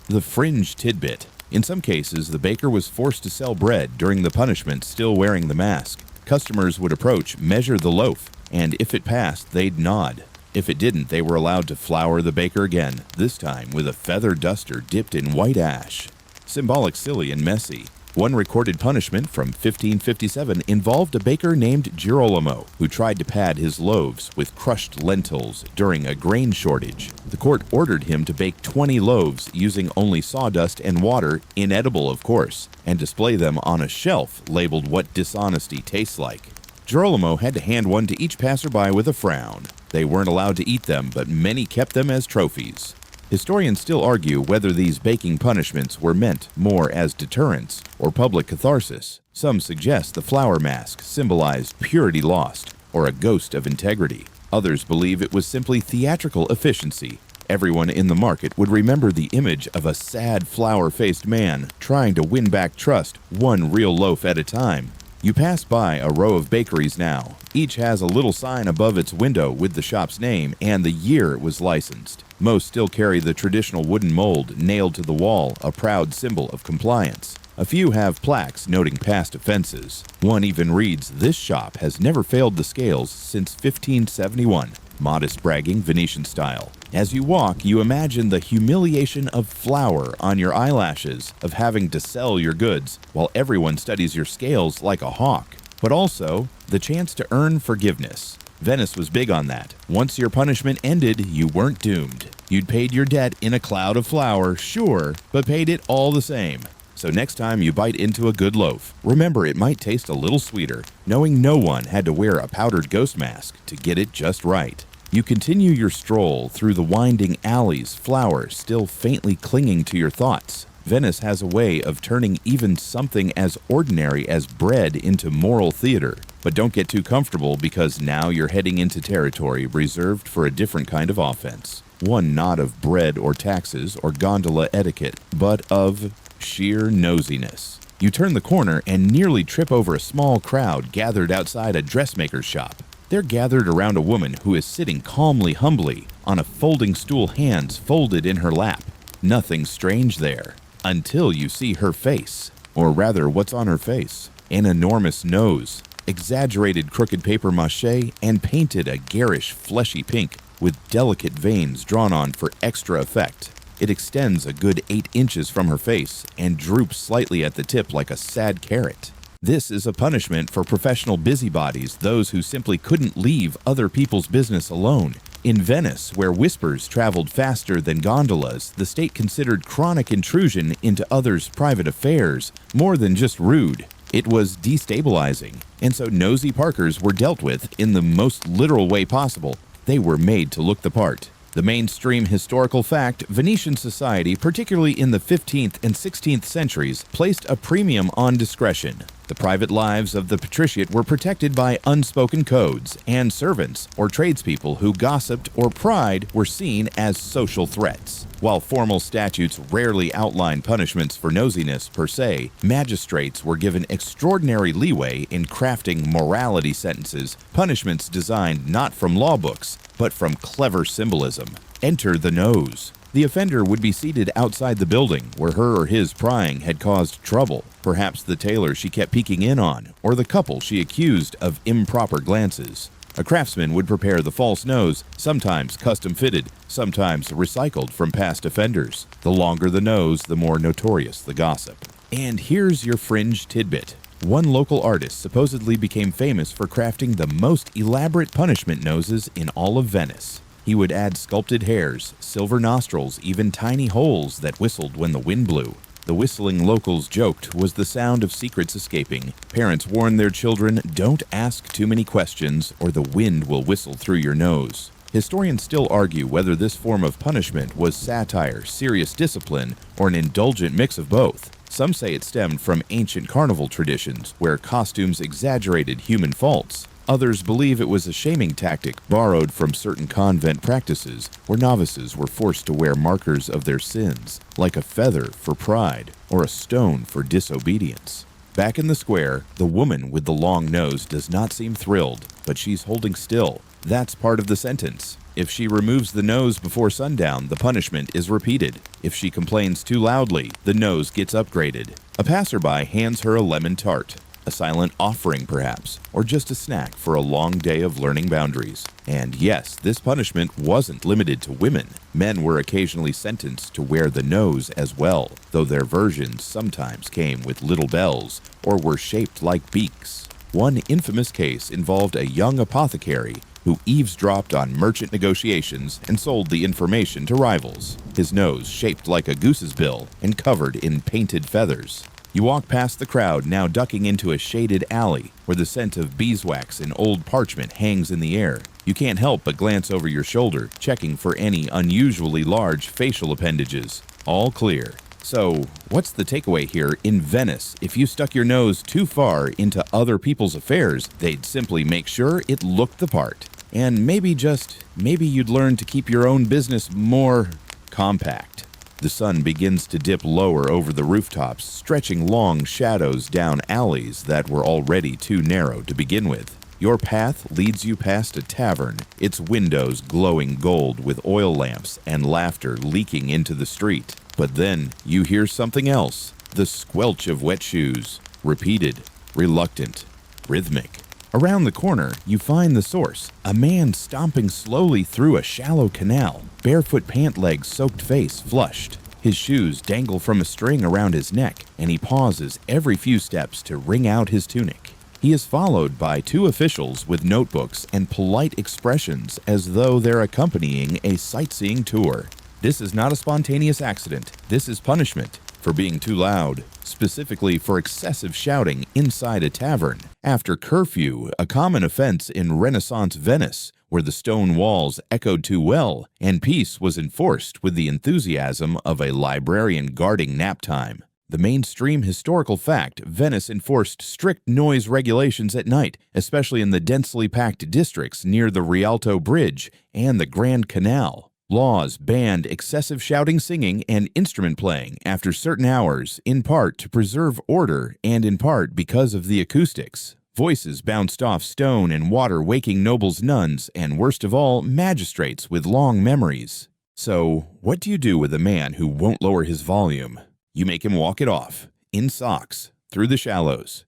The fringe tidbit. In some cases, the baker was forced to sell bread during the punishment still wearing the mask. Customers would approach, measure the loaf, and if it passed, they'd nod. If it didn't, they were allowed to flour the baker again, this time with a feather duster dipped in white ash. Symbolic, silly, and messy. One recorded punishment from 1557 involved a baker named Girolamo, who tried to pad his loaves with crushed lentils during a grain shortage. The court ordered him to bake 20 loaves using only sawdust and water, inedible of course, and display them on a shelf labeled "What Dishonesty Tastes Like." Girolamo had to hand one to each passerby with a frown. They weren't allowed to eat them, but many kept them as trophies. Historians still argue whether these baking punishments were meant more as deterrence or public catharsis. Some suggest the flour mask symbolized purity lost or a ghost of integrity. Others believe it was simply theatrical efficiency. Everyone in the market would remember the image of a sad flour-faced man trying to win back trust one real loaf at a time. You pass by a row of bakeries now. Each has a little sign above its window with the shop's name and the year it was licensed. Most still carry the traditional wooden mold nailed to the wall, a proud symbol of compliance. A few have plaques noting past offenses. One even reads, "This shop has never failed the scales since 1571. Modest bragging, Venetian style. As you walk, you imagine the humiliation of flour on your eyelashes, of having to sell your goods, while everyone studies your scales like a hawk. But also, the chance to earn forgiveness. Venice was big on that. Once your punishment ended, you weren't doomed. You'd paid your debt in a cloud of flour, sure, but paid it all the same. So next time you bite into a good loaf, remember it might taste a little sweeter, knowing no one had to wear a powdered ghost mask to get it just right. You continue your stroll through the winding alleys, flour still faintly clinging to your thoughts. Venice has a way of turning even something as ordinary as bread into moral theater. But don't get too comfortable because now you're heading into territory reserved for a different kind of offense. One not of bread or taxes or gondola etiquette, but of sheer nosiness. You turn the corner and nearly trip over a small crowd gathered outside a dressmaker's shop. They're gathered around a woman who is sitting calmly, humbly, on a folding stool, hands folded in her lap. Nothing strange there, until you see her face. Or rather, what's on her face? An enormous nose, exaggerated crooked papier-mâché, and painted a garish, fleshy pink with delicate veins drawn on for extra effect. It extends a good 8 inches from her face and droops slightly at the tip like a sad carrot. This is a punishment for professional busybodies, those who simply couldn't leave other people's business alone. In Venice, where whispers traveled faster than gondolas, the state considered chronic intrusion into others' private affairs more than just rude. It was destabilizing, and so nosy Parkers were dealt with in the most literal way possible. They were made to look the part. The mainstream historical fact, Venetian society, particularly in the 15th and 16th centuries, placed a premium on discretion. The private lives of the patriciate were protected by unspoken codes, and servants or tradespeople who gossiped or pried were seen as social threats. While formal statutes rarely outline punishments for nosiness per se, magistrates were given extraordinary leeway in crafting morality sentences, punishments designed not from law books, but from clever symbolism. Enter the nose. The offender would be seated outside the building where her or his prying had caused trouble, perhaps the tailor she kept peeking in on, or the couple she accused of improper glances. A craftsman would prepare the false nose, sometimes custom-fitted, sometimes recycled from past offenders. The longer the nose, the more notorious the gossip. And here's your fringe tidbit. One local artist supposedly became famous for crafting the most elaborate punishment noses in all of Venice. He would add sculpted hairs, silver nostrils, even tiny holes that whistled when the wind blew. The whistling locals joked was the sound of secrets escaping. Parents warned their children, don't ask too many questions or the wind will whistle through your nose. Historians still argue whether this form of punishment was satire, serious discipline, or an indulgent mix of both. Some say it stemmed from ancient carnival traditions, where costumes exaggerated human faults. Others believe it was a shaming tactic borrowed from certain convent practices, where novices were forced to wear markers of their sins, like a feather for pride or a stone for disobedience. Back in the square, the woman with the long nose does not seem thrilled, but she's holding still. That's part of the sentence. If she removes the nose before sundown, the punishment is repeated. If she complains too loudly, the nose gets upgraded. A passerby hands her a lemon tart. A silent offering, perhaps, or just a snack for a long day of learning boundaries. And yes, this punishment wasn't limited to women. Men were occasionally sentenced to wear the nose as well, though their versions sometimes came with little bells or were shaped like beaks. One infamous case involved a young apothecary who eavesdropped on merchant negotiations and sold the information to rivals. His nose shaped like a goose's bill and covered in painted feathers. You walk past the crowd, now ducking into a shaded alley where the scent of beeswax and old parchment hangs in the air. You can't help but glance over your shoulder, checking for any unusually large facial appendages. All clear. So, what's the takeaway here? In Venice, if you stuck your nose too far into other people's affairs, they'd simply make sure it looked the part. And maybe you'd learn to keep your own business more compact. The sun begins to dip lower over the rooftops, stretching long shadows down alleys that were already too narrow to begin with. Your path leads you past a tavern, its windows glowing gold with oil lamps and laughter leaking into the street. But then you hear something else, the squelch of wet shoes, repeated, reluctant, rhythmic. Around the corner, you find the source, a man stomping slowly through a shallow canal, barefoot pant legs, soaked face flushed. His shoes dangle from a string around his neck, and he pauses every few steps to wring out his tunic. He is followed by two officials with notebooks and polite expressions as though they're accompanying a sightseeing tour. This is not a spontaneous accident. This is punishment for being too loud, specifically for excessive shouting inside a tavern. After curfew, a common offense in Renaissance Venice, where the stone walls echoed too well, and peace was enforced with the enthusiasm of a librarian guarding nap time. The mainstream historical fact, Venice enforced strict noise regulations at night, especially in the densely packed districts near the Rialto Bridge and the Grand Canal. Laws banned excessive shouting, singing, and instrument playing after certain hours, in part to preserve order and in part because of the acoustics. Voices bounced off stone and water, waking nobles, nuns, and worst of all, magistrates with long memories. So, what do you do with a man who won't lower his volume? You make him walk it off, in socks, through the shallows.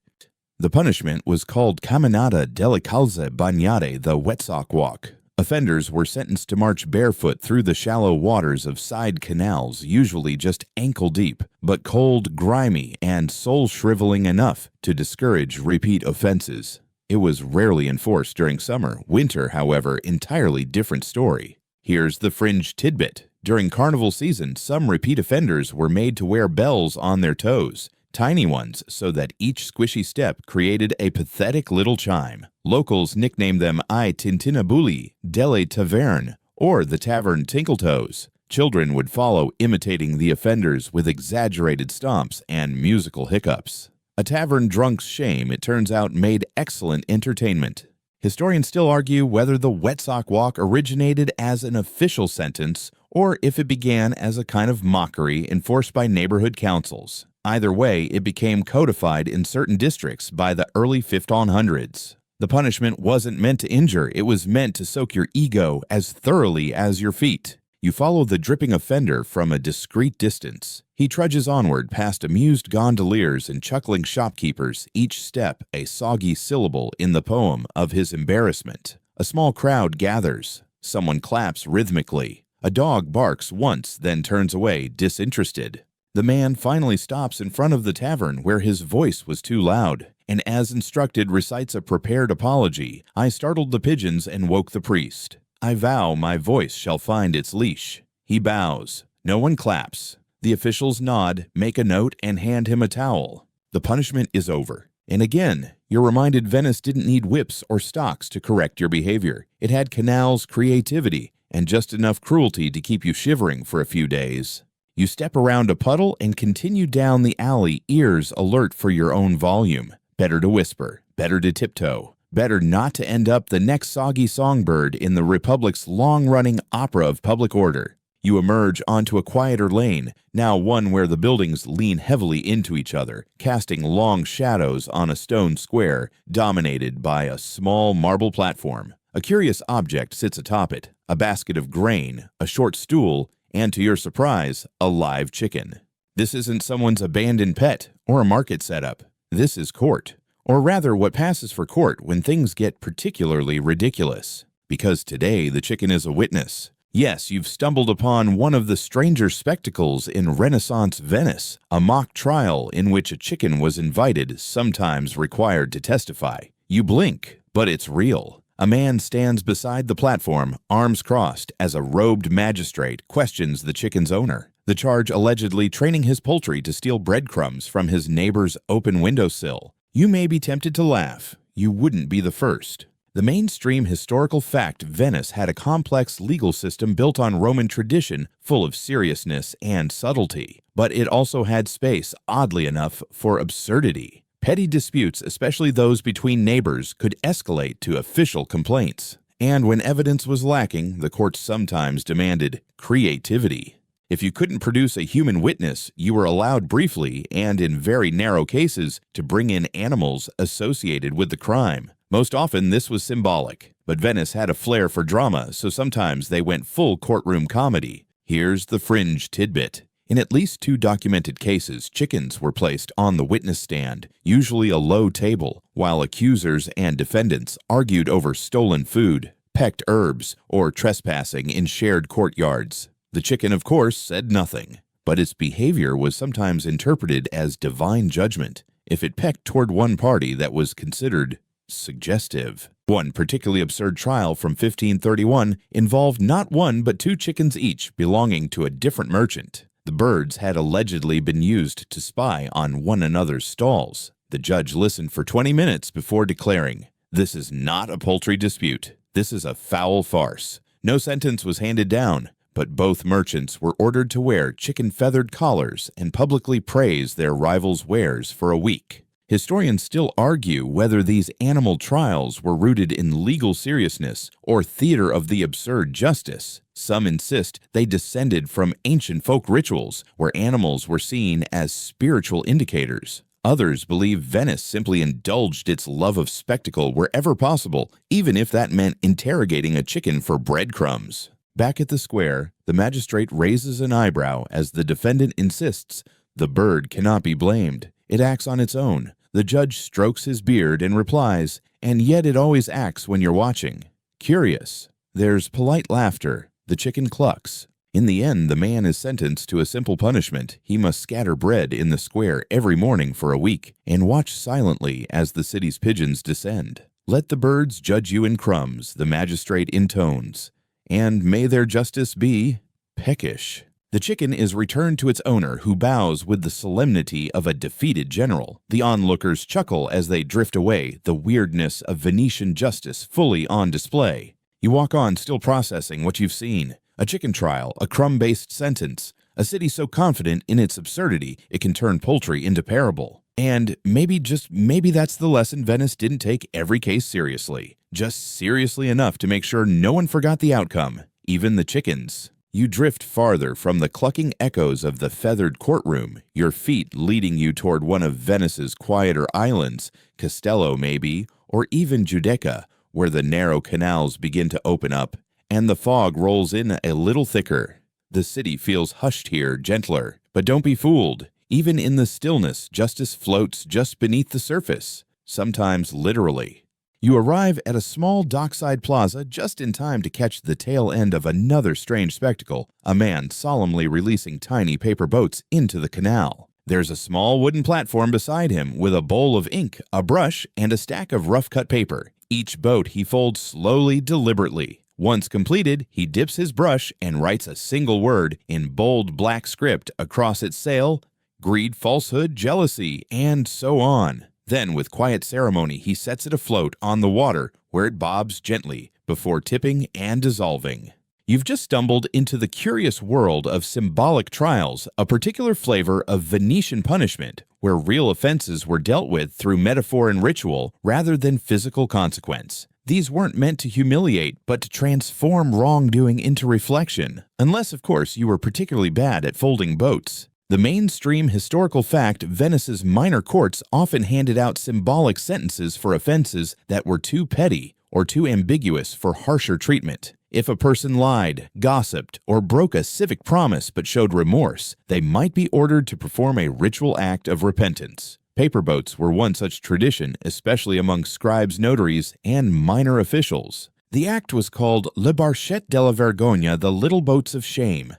The punishment was called Camminata delle Calze Bagnate, the wet sock walk. Offenders were sentenced to march barefoot through the shallow waters of side canals, usually just ankle-deep, but cold, grimy, and soul-shriveling enough to discourage repeat offenses. It was rarely enforced during summer. Winter, however, entirely different story. Here's the fringe tidbit. During carnival season, some repeat offenders were made to wear bells on their toes, tiny ones, so that each squishy step created a pathetic little chime. Locals nicknamed them I Tintinabuli, delle Taverne, Or the tavern Tinkletoes. Children would follow, imitating the offenders with exaggerated stomps and musical hiccups. A tavern drunk's shame, it turns out, made excellent entertainment. Historians still argue whether the wet sock walk originated as an official sentence or if it began as a kind of mockery enforced by neighborhood councils. Either way, it became codified in certain districts by the early 1500s. The punishment wasn't meant to injure, it was meant to soak your ego as thoroughly as your feet. You follow the dripping offender from a discreet distance. He trudges onward past amused gondoliers and chuckling shopkeepers, each step a soggy syllable in the poem of his embarrassment. A small crowd gathers. Someone claps rhythmically. A dog barks once, then turns away, disinterested. The man finally stops in front of the tavern where his voice was too loud, and as instructed recites a prepared apology. I startled the pigeons and woke the priest. I vow my voice shall find its leash. He bows. No one claps. The officials nod, make a note, and hand him a towel. The punishment is over. And again, you're reminded Venice didn't need whips or stocks to correct your behavior. It had canals, creativity, and just enough cruelty to keep you shivering for a few days. You step around a puddle and continue down the alley, ears alert for your own volume. Better to whisper, better to tiptoe. Better not to end up the next soggy songbird in the Republic's long-running opera of public order. You emerge onto a quieter lane, now one where the buildings lean heavily into each other, casting long shadows on a stone square dominated by a small marble platform. A curious object sits atop it, a basket of grain, a short stool, and to your surprise, a live chicken. This isn't someone's abandoned pet or a market setup. This is court. Or rather, what passes for court when things get particularly ridiculous. Because today the chicken is a witness. Yes, you've stumbled upon one of the stranger spectacles in Renaissance Venice, a mock trial in which a chicken was invited, sometimes required to testify. You blink, but it's real. A man stands beside the platform, arms crossed, as a robed magistrate questions the chicken's owner. The charge allegedly training his poultry to steal breadcrumbs from his neighbor's open windowsill. You may be tempted to laugh. You wouldn't be the first. The mainstream historical fact Venice had a complex legal system built on Roman tradition full of seriousness and subtlety. But it also had space, oddly enough, for absurdity. Petty disputes, especially those between neighbors, could escalate to official complaints. And when evidence was lacking, the courts sometimes demanded creativity. If you couldn't produce a human witness, you were allowed briefly, and in very narrow cases, to bring in animals associated with the crime. Most often this was symbolic, but Venice had a flair for drama, so sometimes they went full courtroom comedy. Here's the fringe tidbit. In at least 2 documented cases, chickens were placed on the witness stand, usually a low table, while accusers and defendants argued over stolen food, pecked herbs, or trespassing in shared courtyards. The chicken, of course, said nothing, but its behavior was sometimes interpreted as divine judgment if it pecked toward one party that was considered suggestive. One particularly absurd trial from 1531 involved not 1 but 2 chickens each belonging to a different merchant. The birds had allegedly been used to spy on one another's stalls. The judge listened for 20 minutes before declaring, "This is not a poultry dispute. This is a foul farce." No sentence was handed down, but both merchants were ordered to wear chicken-feathered collars and publicly praise their rivals' wares for a week. Historians still argue whether these animal trials were rooted in legal seriousness or theater of the absurd justice. Some insist they descended from ancient folk rituals where animals were seen as spiritual indicators. Others believe Venice simply indulged its love of spectacle wherever possible, even if that meant interrogating a chicken for breadcrumbs. Back at the square, the magistrate raises an eyebrow as the defendant insists the bird cannot be blamed. It acts on its own. The judge strokes his beard and replies, "And yet it always acts when you're watching." Curious. There's polite laughter. The chicken clucks. In the end, the man is sentenced to a simple punishment. He must scatter bread in the square every morning for a week and watch silently as the city's pigeons descend. "Let the birds judge you in crumbs," the magistrate intones. "And may their justice be peckish." The chicken is returned to its owner, who bows with the solemnity of a defeated general. The onlookers chuckle as they drift away, the weirdness of Venetian justice fully on display. You walk on, still processing what you've seen. A chicken trial, a crumb-based sentence, a city so confident in its absurdity it can turn poultry into parable. And maybe, just maybe, that's the lesson. Venice didn't take every case seriously. Just seriously enough to make sure no one forgot the outcome, even the chickens. You drift farther from the clucking echoes of the feathered courtroom, your feet leading you toward one of Venice's quieter islands, Castello maybe, or even Giudecca, where the narrow canals begin to open up, and the fog rolls in a little thicker. The city feels hushed here, gentler. But don't be fooled. Even in the stillness, justice floats just beneath the surface, sometimes literally. You arrive at a small dockside plaza just in time to catch the tail end of another strange spectacle, a man solemnly releasing tiny paper boats into the canal. There's a small wooden platform beside him with a bowl of ink, a brush, and a stack of rough-cut paper. Each boat he folds slowly, deliberately. Once completed, he dips his brush and writes a single word in bold black script across its sail: greed, falsehood, jealousy, and so on. Then, with quiet ceremony, he sets it afloat on the water, where it bobs gently before tipping and dissolving. You've just stumbled into the curious world of symbolic trials, a particular flavor of Venetian punishment, where real offenses were dealt with through metaphor and ritual rather than physical consequence. These weren't meant to humiliate, but to transform wrongdoing into reflection, unless, of course, you were particularly bad at folding boats. The mainstream historical fact, Venice's minor courts often handed out symbolic sentences for offenses that were too petty or too ambiguous for harsher treatment. If a person lied, gossiped, or broke a civic promise but showed remorse, they might be ordered to perform a ritual act of repentance. Paper boats were one such tradition, especially among scribes, notaries, and minor officials. The act was called Le Barchette de la Vergogne, the Little Boats of Shame.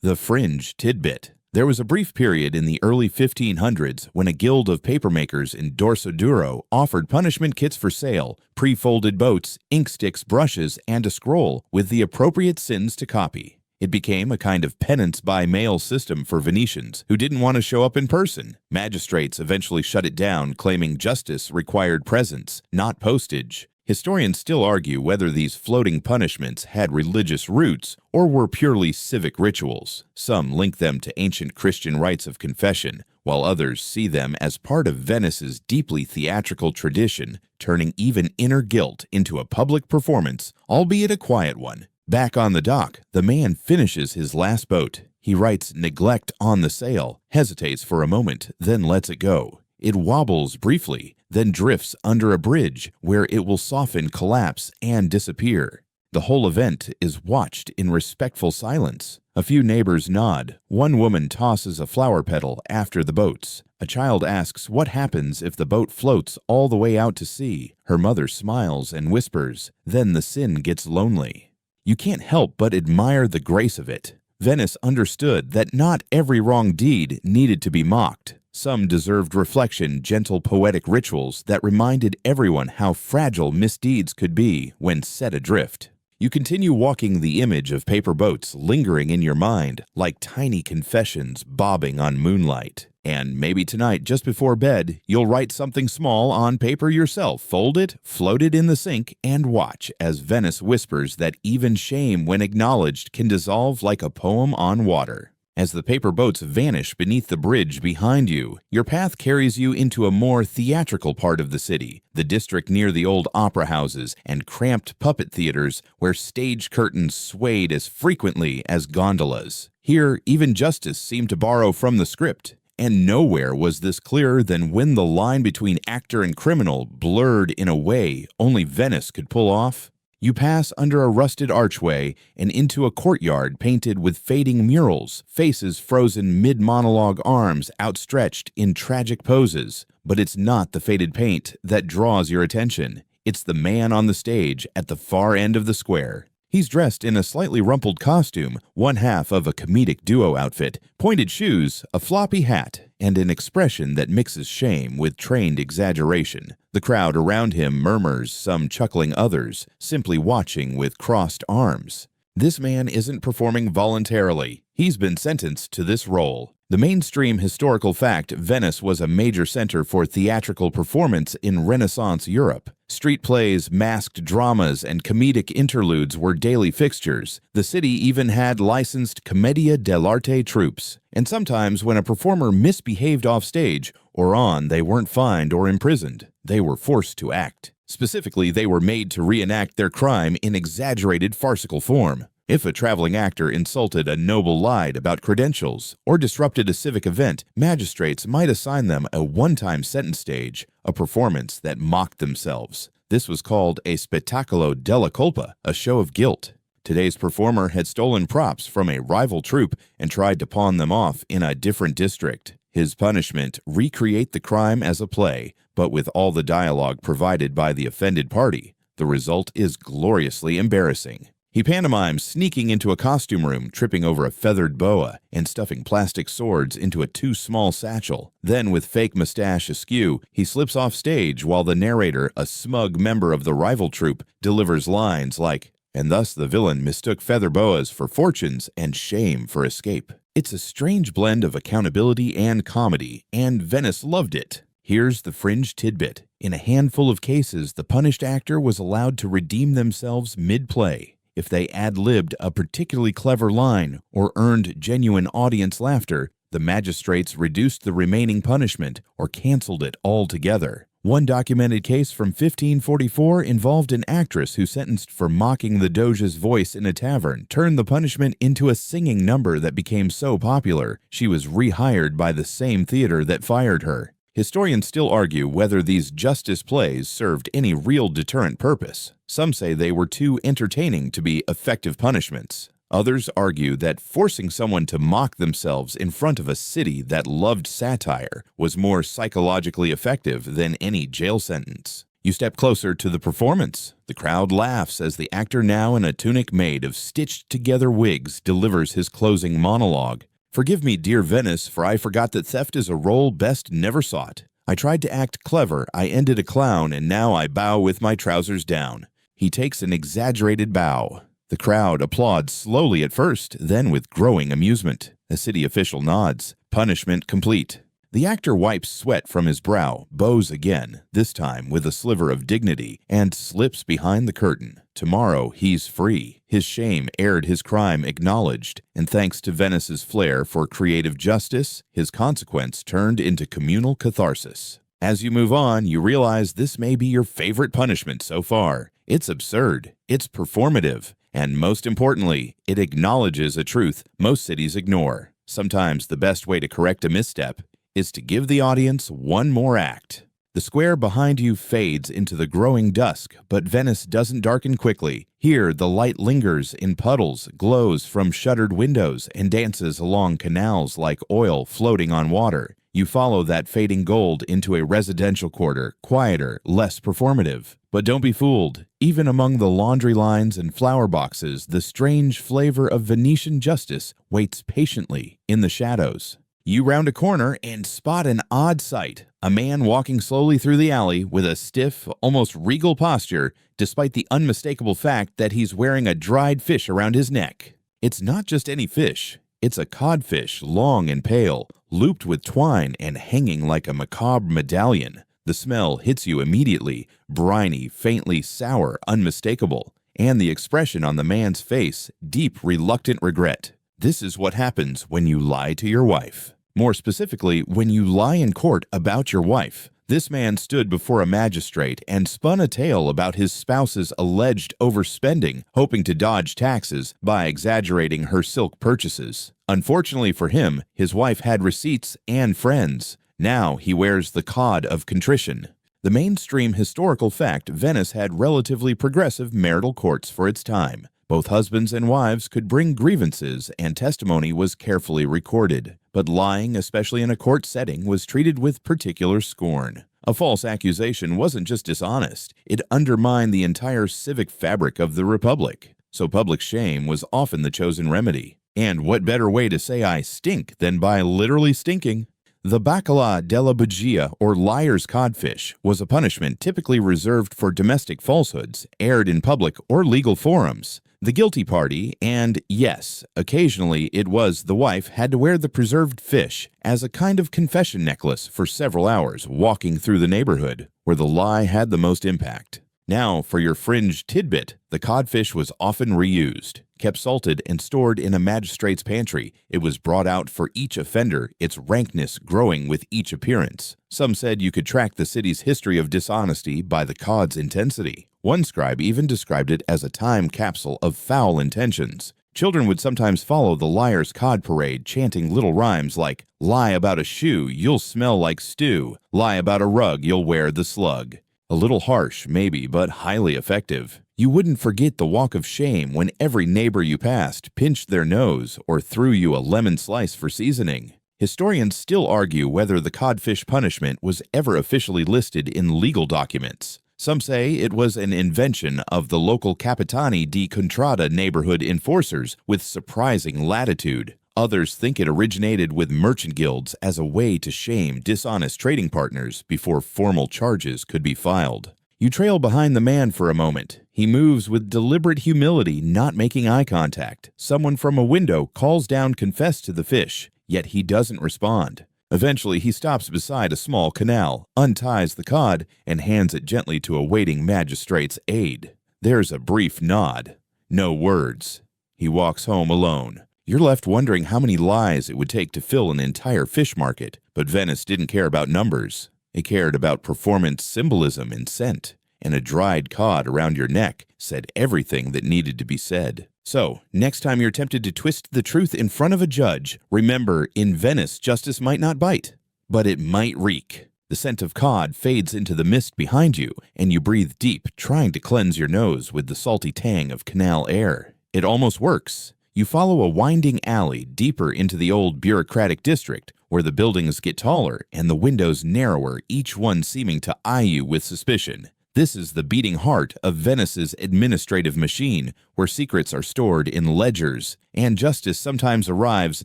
The fringe tidbit. There was a brief period in the early 1500s when a guild of papermakers in Dorsoduro offered punishment kits for sale, pre-folded boats, ink sticks, brushes, and a scroll with the appropriate sins to copy. It became a kind of penance by mail system for Venetians who didn't want to show up in person. Magistrates eventually shut it down, claiming justice required presence, not postage. Historians still argue whether these floating punishments had religious roots or were purely civic rituals. Some link them to ancient Christian rites of confession, while others see them as part of Venice's deeply theatrical tradition, turning even inner guilt into a public performance, albeit a quiet one. Back on the dock, the man finishes his last boat. He writes neglect on the sail, hesitates for a moment, then lets it go. It wobbles briefly, then drifts under a bridge where it will soften, collapse, and disappear. The whole event is watched in respectful silence. A few neighbors nod. One woman tosses a flower petal after the boats. A child asks what happens if the boat floats all the way out to sea. Her mother smiles and whispers, then the sin gets lonely. You can't help but admire the grace of it. Venice understood that not every wrong deed needed to be mocked. Some deserved reflection, gentle poetic rituals that reminded everyone how fragile misdeeds could be when set adrift. You continue walking, the image of paper boats lingering in your mind like tiny confessions bobbing on moonlight. And maybe tonight, just before bed, you'll write something small on paper yourself, fold it, float it in the sink, and watch as Venice whispers that even shame, when acknowledged, can dissolve like a poem on water. As the paper boats vanish beneath the bridge behind you, your path carries you into a more theatrical part of the city, the district near the old opera houses and cramped puppet theaters where stage curtains swayed as frequently as gondolas. Here, even justice seemed to borrow from the script. And nowhere was this clearer than when the line between actor and criminal blurred in a way only Venice could pull off. You pass under a rusted archway and into a courtyard painted with fading murals, faces frozen mid-monologue, arms outstretched in tragic poses. But it's not the faded paint that draws your attention. It's the man on the stage at the far end of the square. He's dressed in a slightly rumpled costume, one half of a comedic duo outfit, pointed shoes, a floppy hat, and an expression that mixes shame with trained exaggeration. The crowd around him murmurs, some chuckling, others simply watching with crossed arms. This man isn't performing voluntarily. He's been sentenced to this role. The mainstream historical fact, Venice was a major center for theatrical performance in Renaissance Europe. Street plays, masked dramas, and comedic interludes were daily fixtures. The city even had licensed commedia dell'arte troupes. And sometimes when a performer misbehaved off stage or on, they weren't fined or imprisoned. They were forced to act. Specifically, they were made to reenact their crime in exaggerated farcical form. If a traveling actor insulted a noble, lied about credentials, or disrupted a civic event, magistrates might assign them a one-time sentence stage, a performance that mocked themselves. This was called a spettacolo della colpa, a show of guilt. Today's performer had stolen props from a rival troupe and tried to pawn them off in a different district. His punishment: recreate the crime as a play, but with all the dialogue provided by the offended party. The result is gloriously embarrassing. He pantomimes sneaking into a costume room, tripping over a feathered boa, and stuffing plastic swords into a too small satchel. Then, with fake mustache askew, he slips off stage while the narrator, a smug member of the rival troupe, delivers lines like, "And thus the villain mistook feather boas for fortunes and shame for escape." It's a strange blend of accountability and comedy, and Venice loved it. Here's the fringe tidbit. In a handful of cases, the punished actor was allowed to redeem themselves mid-play. If they ad-libbed a particularly clever line or earned genuine audience laughter, the magistrates reduced the remaining punishment or canceled it altogether. One documented case from 1544 involved an actress who, sentenced for mocking the Doge's voice in a tavern, turned the punishment into a singing number that became so popular she was rehired by the same theater that fired her. Historians still argue whether these justice plays served any real deterrent purpose. Some say they were too entertaining to be effective punishments. Others argue that forcing someone to mock themselves in front of a city that loved satire was more psychologically effective than any jail sentence. You step closer to the performance. The crowd laughs as the actor, now in a tunic made of stitched-together wigs, delivers his closing monologue. "Forgive me, dear Venice, for I forgot that theft is a role best never sought. I tried to act clever, I ended a clown, and now I bow with my trousers down." He takes an exaggerated bow. The crowd applauds slowly at first, then with growing amusement. A city official nods. Punishment complete. The actor wipes sweat from his brow, bows again, this time with a sliver of dignity, and slips behind the curtain. Tomorrow he's free. His shame aired, his crime acknowledged, and thanks to Venice's flair for creative justice, his consequence turned into communal catharsis. As you move on, you realize this may be your favorite punishment so far. It's absurd, it's performative, and most importantly, it acknowledges a truth most cities ignore. Sometimes the best way to correct a misstep is to give the audience one more act. The square behind you fades into the growing dusk, but Venice doesn't darken quickly. Here, the light lingers in puddles, glows from shuttered windows, and dances along canals like oil floating on water. You follow that fading gold into a residential quarter, quieter, less performative. But don't be fooled. Even among the laundry lines and flower boxes, the strange flavor of Venetian justice waits patiently in the shadows. You round a corner and spot an odd sight: a man walking slowly through the alley with a stiff, almost regal posture, despite the unmistakable fact that he's wearing a dried fish around his neck. It's not just any fish. It's a codfish, long and pale, looped with twine and hanging like a macabre medallion. The smell hits you immediately, briny, faintly sour, unmistakable. And the expression on the man's face, deep, reluctant regret. This is what happens when you lie to your wife. More specifically, when you lie in court about your wife. This man stood before a magistrate and spun a tale about his spouse's alleged overspending, hoping to dodge taxes by exaggerating her silk purchases. Unfortunately for him, his wife had receipts and friends. Now he wears the cod of contrition. The mainstream historical fact: Venice had relatively progressive marital courts for its time. Both husbands and wives could bring grievances, and testimony was carefully recorded. But lying, especially in a court setting, was treated with particular scorn. A false accusation wasn't just dishonest, it undermined the entire civic fabric of the Republic. So public shame was often the chosen remedy. And what better way to say I stink than by literally stinking? The bacala della bugia, or liar's codfish, was a punishment typically reserved for domestic falsehoods, aired in public or legal forums. The guilty party, and yes, occasionally it was the wife, had to wear the preserved fish as a kind of confession necklace for several hours, walking through the neighborhood. where the lie had the most impact. Now, for your fringe tidbit, the codfish was often reused. Kept salted and stored in a magistrate's pantry, it was brought out for each offender, its rankness growing with each appearance. Some said you could track the city's history of dishonesty by the cod's intensity. One scribe even described it as a time capsule of foul intentions. Children would sometimes follow the liar's cod parade, chanting little rhymes like, "Lie about a shoe, you'll smell like stew. Lie about a rug, you'll wear the slug." A little harsh, maybe, but highly effective. You wouldn't forget the walk of shame when every neighbor you passed pinched their nose or threw you a lemon slice for seasoning. Historians still argue whether the codfish punishment was ever officially listed in legal documents. Some say it was an invention of the local Capitani di Contrada neighborhood enforcers with surprising latitude. Others think it originated with merchant guilds as a way to shame dishonest trading partners before formal charges could be filed. You trail behind the man for a moment. He moves with deliberate humility, not making eye contact. Someone from a window calls down "confess to the fish," yet he doesn't respond. Eventually, he stops beside a small canal, unties the cod, and hands it gently to a waiting magistrate's aide. There's a brief nod. No words. He walks home alone. You're left wondering how many lies it would take to fill an entire fish market, but Venice didn't care about numbers. It cared about performance, symbolism, and scent, and a dried cod around your neck said everything that needed to be said. So, next time you're tempted to twist the truth in front of a judge, remember, in Venice, justice might not bite, but it might reek. The scent of cod fades into the mist behind you, and you breathe deep, trying to cleanse your nose with the salty tang of canal air. It almost works. You follow a winding alley deeper into the old bureaucratic district, where the buildings get taller and the windows narrower, each one seeming to eye you with suspicion. This is the beating heart of Venice's administrative machine, where secrets are stored in ledgers, and justice sometimes arrives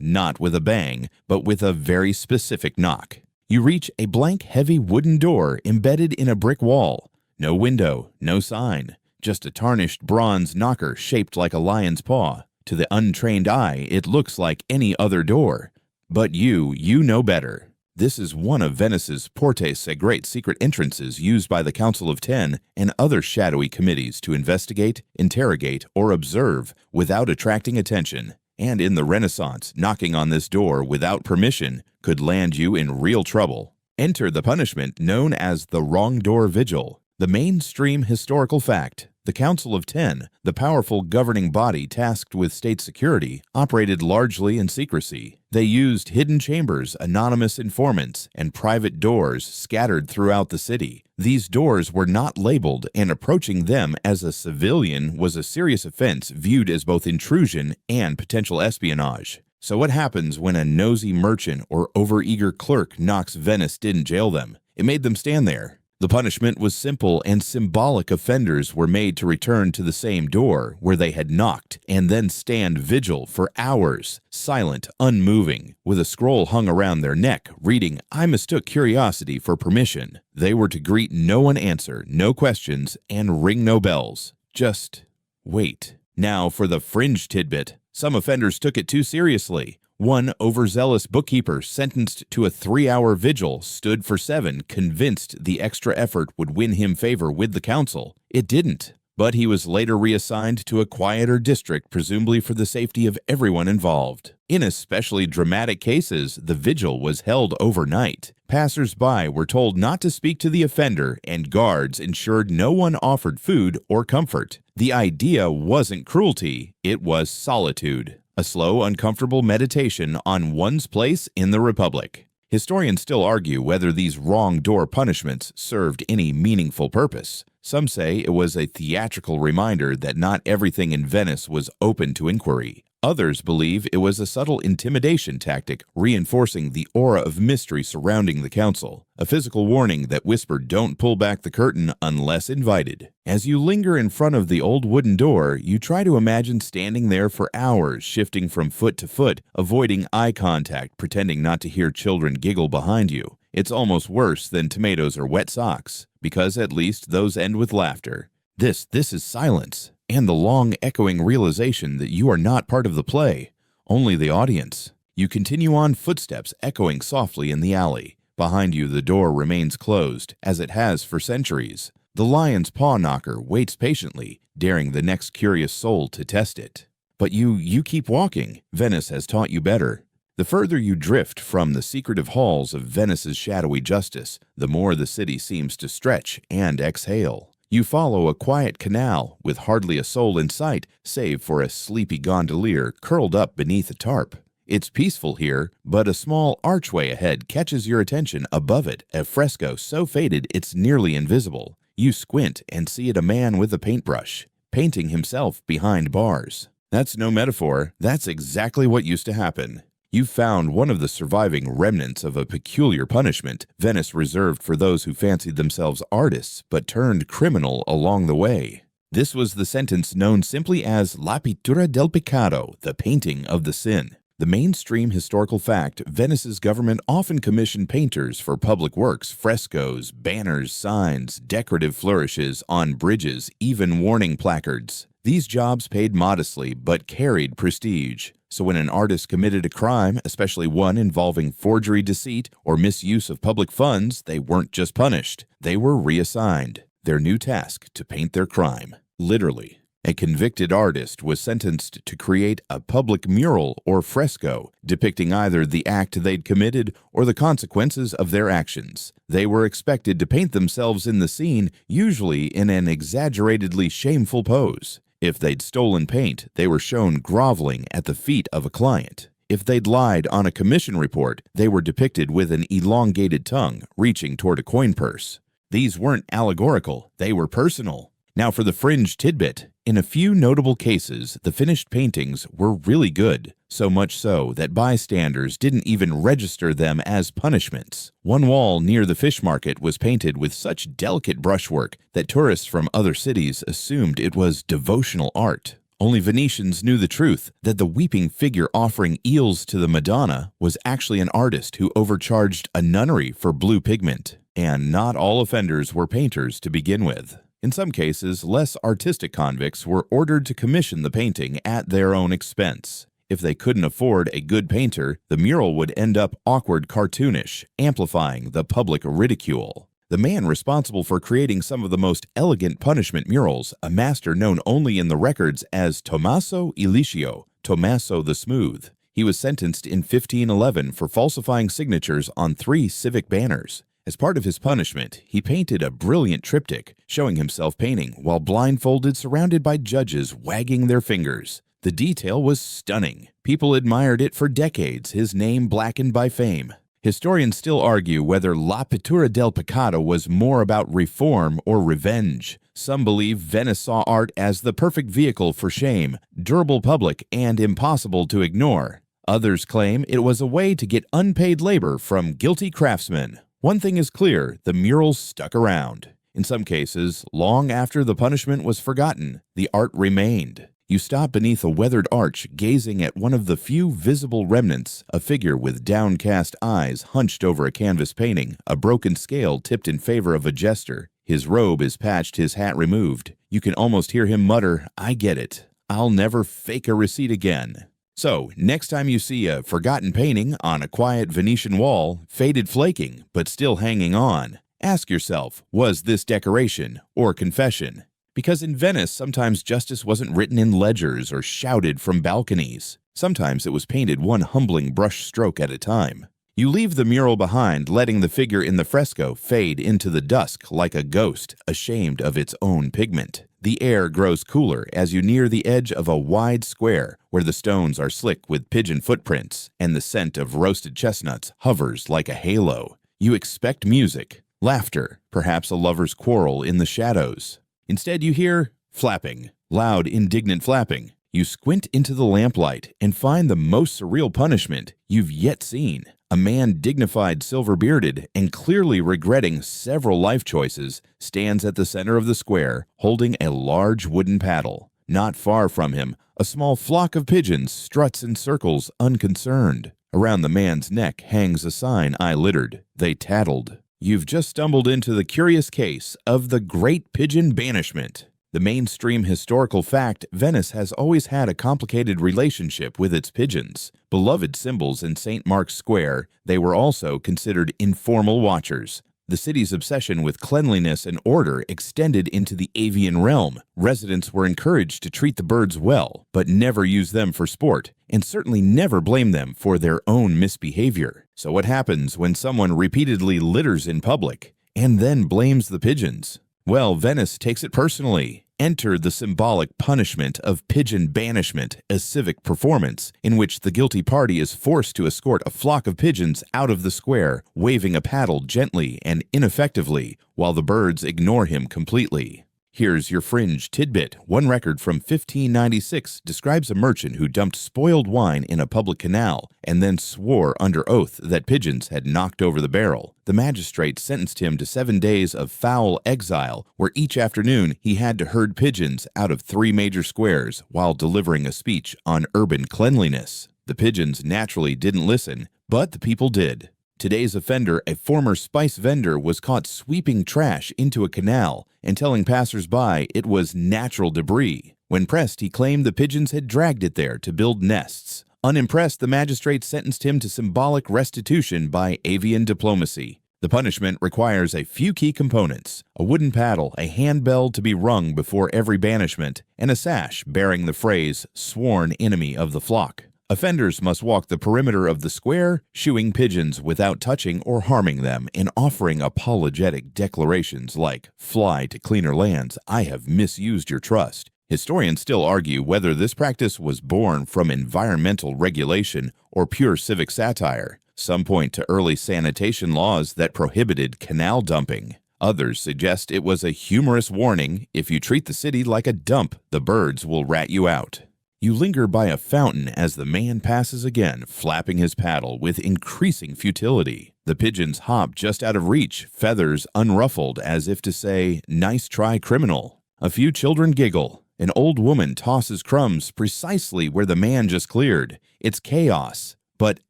not with a bang, but with a very specific knock. You reach a blank, heavy wooden door embedded in a brick wall. No window, no sign, just a tarnished bronze knocker shaped like a lion's paw. To the untrained eye, it looks like any other door. But you know better. This is one of Venice's porte secrete secret entrances used by the Council of Ten and other shadowy committees to investigate, interrogate, or observe without attracting attention. And in the Renaissance, knocking on this door without permission could land you in real trouble. Enter the punishment known as the wrong door vigil. The mainstream historical fact. The Council of Ten, the powerful governing body tasked with state security, operated largely in secrecy. They used hidden chambers, anonymous informants, and private doors scattered throughout the city. These doors were not labeled, and approaching them as a civilian was a serious offense viewed as both intrusion and potential espionage. So what happens when a nosy merchant or overeager clerk knocks Venice didn't jail them? It made them stand there. The punishment was simple, and symbolic offenders were made to return to the same door where they had knocked and then stand vigil for hours, silent, unmoving, with a scroll hung around their neck reading, "I mistook curiosity for permission." They were to greet no one, answer no questions, and ring no bells. Just wait. Now for the fringe tidbit. Some offenders took it too seriously. One overzealous bookkeeper sentenced to a 3-hour vigil stood for 7, convinced the extra effort would win him favor with the council. It didn't, but he was later reassigned to a quieter district, presumably for the safety of everyone involved. In especially dramatic cases, the vigil was held overnight. Passers-by were told not to speak to the offender, and guards ensured no one offered food or comfort. The idea wasn't cruelty, it was solitude. A slow, uncomfortable meditation on one's place in the Republic. Historians still argue whether these wrong door punishments served any meaningful purpose. Some say it was a theatrical reminder that not everything in Venice was open to inquiry. Others believe it was a subtle intimidation tactic, reinforcing the aura of mystery surrounding the council, a physical warning that whispered don't pull back the curtain unless invited. As you linger in front of the old wooden door, you try to imagine standing there for hours, shifting from foot to foot, avoiding eye contact, pretending not to hear children giggle behind you. It's almost worse than tomatoes or wet socks, because at least those end with laughter. This is silence. And the long, echoing realization that you are not part of the play, only the audience. You continue on, footsteps echoing softly in the alley. Behind you, the door remains closed, as it has for centuries. The lion's paw knocker waits patiently, daring the next curious soul to test it. But you keep walking. Venice has taught you better. The further you drift from the secretive halls of Venice's shadowy justice, the more the city seems to stretch and exhale. You follow a quiet canal with hardly a soul in sight, save for a sleepy gondolier curled up beneath a tarp. It's peaceful here, but a small archway ahead catches your attention. Above it, a fresco so faded it's nearly invisible. You squint and see it a man with a paintbrush, painting himself behind bars. That's no metaphor, that's exactly what used to happen. You've found one of the surviving remnants of a peculiar punishment Venice reserved for those who fancied themselves artists but turned criminal along the way. This was the sentence known simply as la pittura del peccato, the painting of the sin. The mainstream historical fact, Venice's government often commissioned painters for public works, frescoes, banners, signs, decorative flourishes on bridges, even warning placards. These jobs paid modestly but carried prestige. So when an artist committed a crime, especially one involving forgery, deceit, or misuse of public funds, they weren't just punished. They were reassigned. Their new task to paint their crime. Literally. A convicted artist was sentenced to create a public mural or fresco depicting either the act they'd committed or the consequences of their actions. They were expected to paint themselves in the scene, usually in an exaggeratedly shameful pose. If they'd stolen paint, they were shown groveling at the feet of a client. If they'd lied on a commission report, they were depicted with an elongated tongue reaching toward a coin purse. These weren't allegorical, they were personal. Now for the fringe tidbit. In a few notable cases, the finished paintings were really good, so much so that bystanders didn't even register them as punishments. One wall near the fish market was painted with such delicate brushwork that tourists from other cities assumed it was devotional art. Only Venetians knew the truth, that the weeping figure offering eels to the Madonna was actually an artist who overcharged a nunnery for blue pigment. And not all offenders were painters to begin with. In some cases, less artistic convicts were ordered to commission the painting at their own expense. If they couldn't afford a good painter, the mural would end up awkward cartoonish, amplifying the public ridicule. The man responsible for creating some of the most elegant punishment murals, a master known only in the records as Tommaso il Liscio, Tommaso the Smooth. He was sentenced in 1511 for falsifying signatures on 3 civic banners. As part of his punishment, he painted a brilliant triptych, showing himself painting while blindfolded, surrounded by judges wagging their fingers. The detail was stunning. People admired it for decades, his name blackened by fame. Historians still argue whether La Pittura del Peccato was more about reform or revenge. Some believe Venice saw art as the perfect vehicle for shame, durable public, and impossible to ignore. Others claim it was a way to get unpaid labor from guilty craftsmen. One thing is clear, the murals stuck around. In some cases, long after the punishment was forgotten, the art remained. You stop beneath a weathered arch, gazing at one of the few visible remnants, a figure with downcast eyes hunched over a canvas painting, a broken scale tipped in favor of a jester. His robe is patched, his hat removed. You can almost hear him mutter, "I get it. I'll never fake a receipt again." So, next time you see a forgotten painting on a quiet Venetian wall, faded flaking, but still hanging on, ask yourself, was this decoration or confession? Because in Venice, sometimes justice wasn't written in ledgers or shouted from balconies. Sometimes it was painted one humbling brush stroke at a time. You leave the mural behind, letting the figure in the fresco fade into the dusk like a ghost, ashamed of its own pigment. The air grows cooler as you near the edge of a wide square where the stones are slick with pigeon footprints and the scent of roasted chestnuts hovers like a halo. You expect music, laughter, perhaps a lover's quarrel in the shadows. Instead you hear flapping, loud, indignant flapping. You squint into the lamplight and find the most surreal punishment you've yet seen. A man dignified, silver-bearded, and clearly regretting several life choices stands at the center of the square, holding a large wooden paddle. Not far from him, a small flock of pigeons struts in circles, unconcerned. Around the man's neck hangs a sign I littered. They tattled. You've just stumbled into the curious case of the Great Pigeon Banishment. The mainstream historical fact, Venice has always had a complicated relationship with its pigeons. Beloved symbols in St. Mark's Square, they were also considered informal watchers. The city's obsession with cleanliness and order extended into the avian realm. Residents were encouraged to treat the birds well, but never use them for sport, and certainly never blame them for their own misbehavior. So what happens when someone repeatedly litters in public and then blames the pigeons? Well, Venice takes it personally. Enter the symbolic punishment of pigeon banishment, a civic performance in which the guilty party is forced to escort a flock of pigeons out of the square, waving a paddle gently and ineffectively, while the birds ignore him completely. Here's your fringe tidbit. One record from 1596 describes a merchant who dumped spoiled wine in a public canal and then swore under oath that pigeons had knocked over the barrel. The magistrate sentenced him to 7 days of foul exile, where each afternoon he had to herd pigeons out of 3 major squares while delivering a speech on urban cleanliness. The pigeons naturally didn't listen, but the people did. Today's offender, a former spice vendor, was caught sweeping trash into a canal and telling passers-by it was natural debris. When pressed, he claimed the pigeons had dragged it there to build nests. Unimpressed, the magistrate sentenced him to symbolic restitution by avian diplomacy. The punishment requires a few key components: a wooden paddle, a handbell to be rung before every banishment, and a sash bearing the phrase, "Sworn enemy of the flock." Offenders must walk the perimeter of the square, shooing pigeons without touching or harming them, and offering apologetic declarations like, "Fly to cleaner lands, I have misused your trust." Historians still argue whether this practice was born from environmental regulation or pure civic satire. Some point to early sanitation laws that prohibited canal dumping. Others suggest it was a humorous warning: if you treat the city like a dump, the birds will rat you out. You linger by a fountain as the man passes again, flapping his paddle with increasing futility. The pigeons hop just out of reach, feathers unruffled, as if to say, "Nice try, criminal." A few children giggle. An old woman tosses crumbs precisely where the man just cleared. It's chaos, but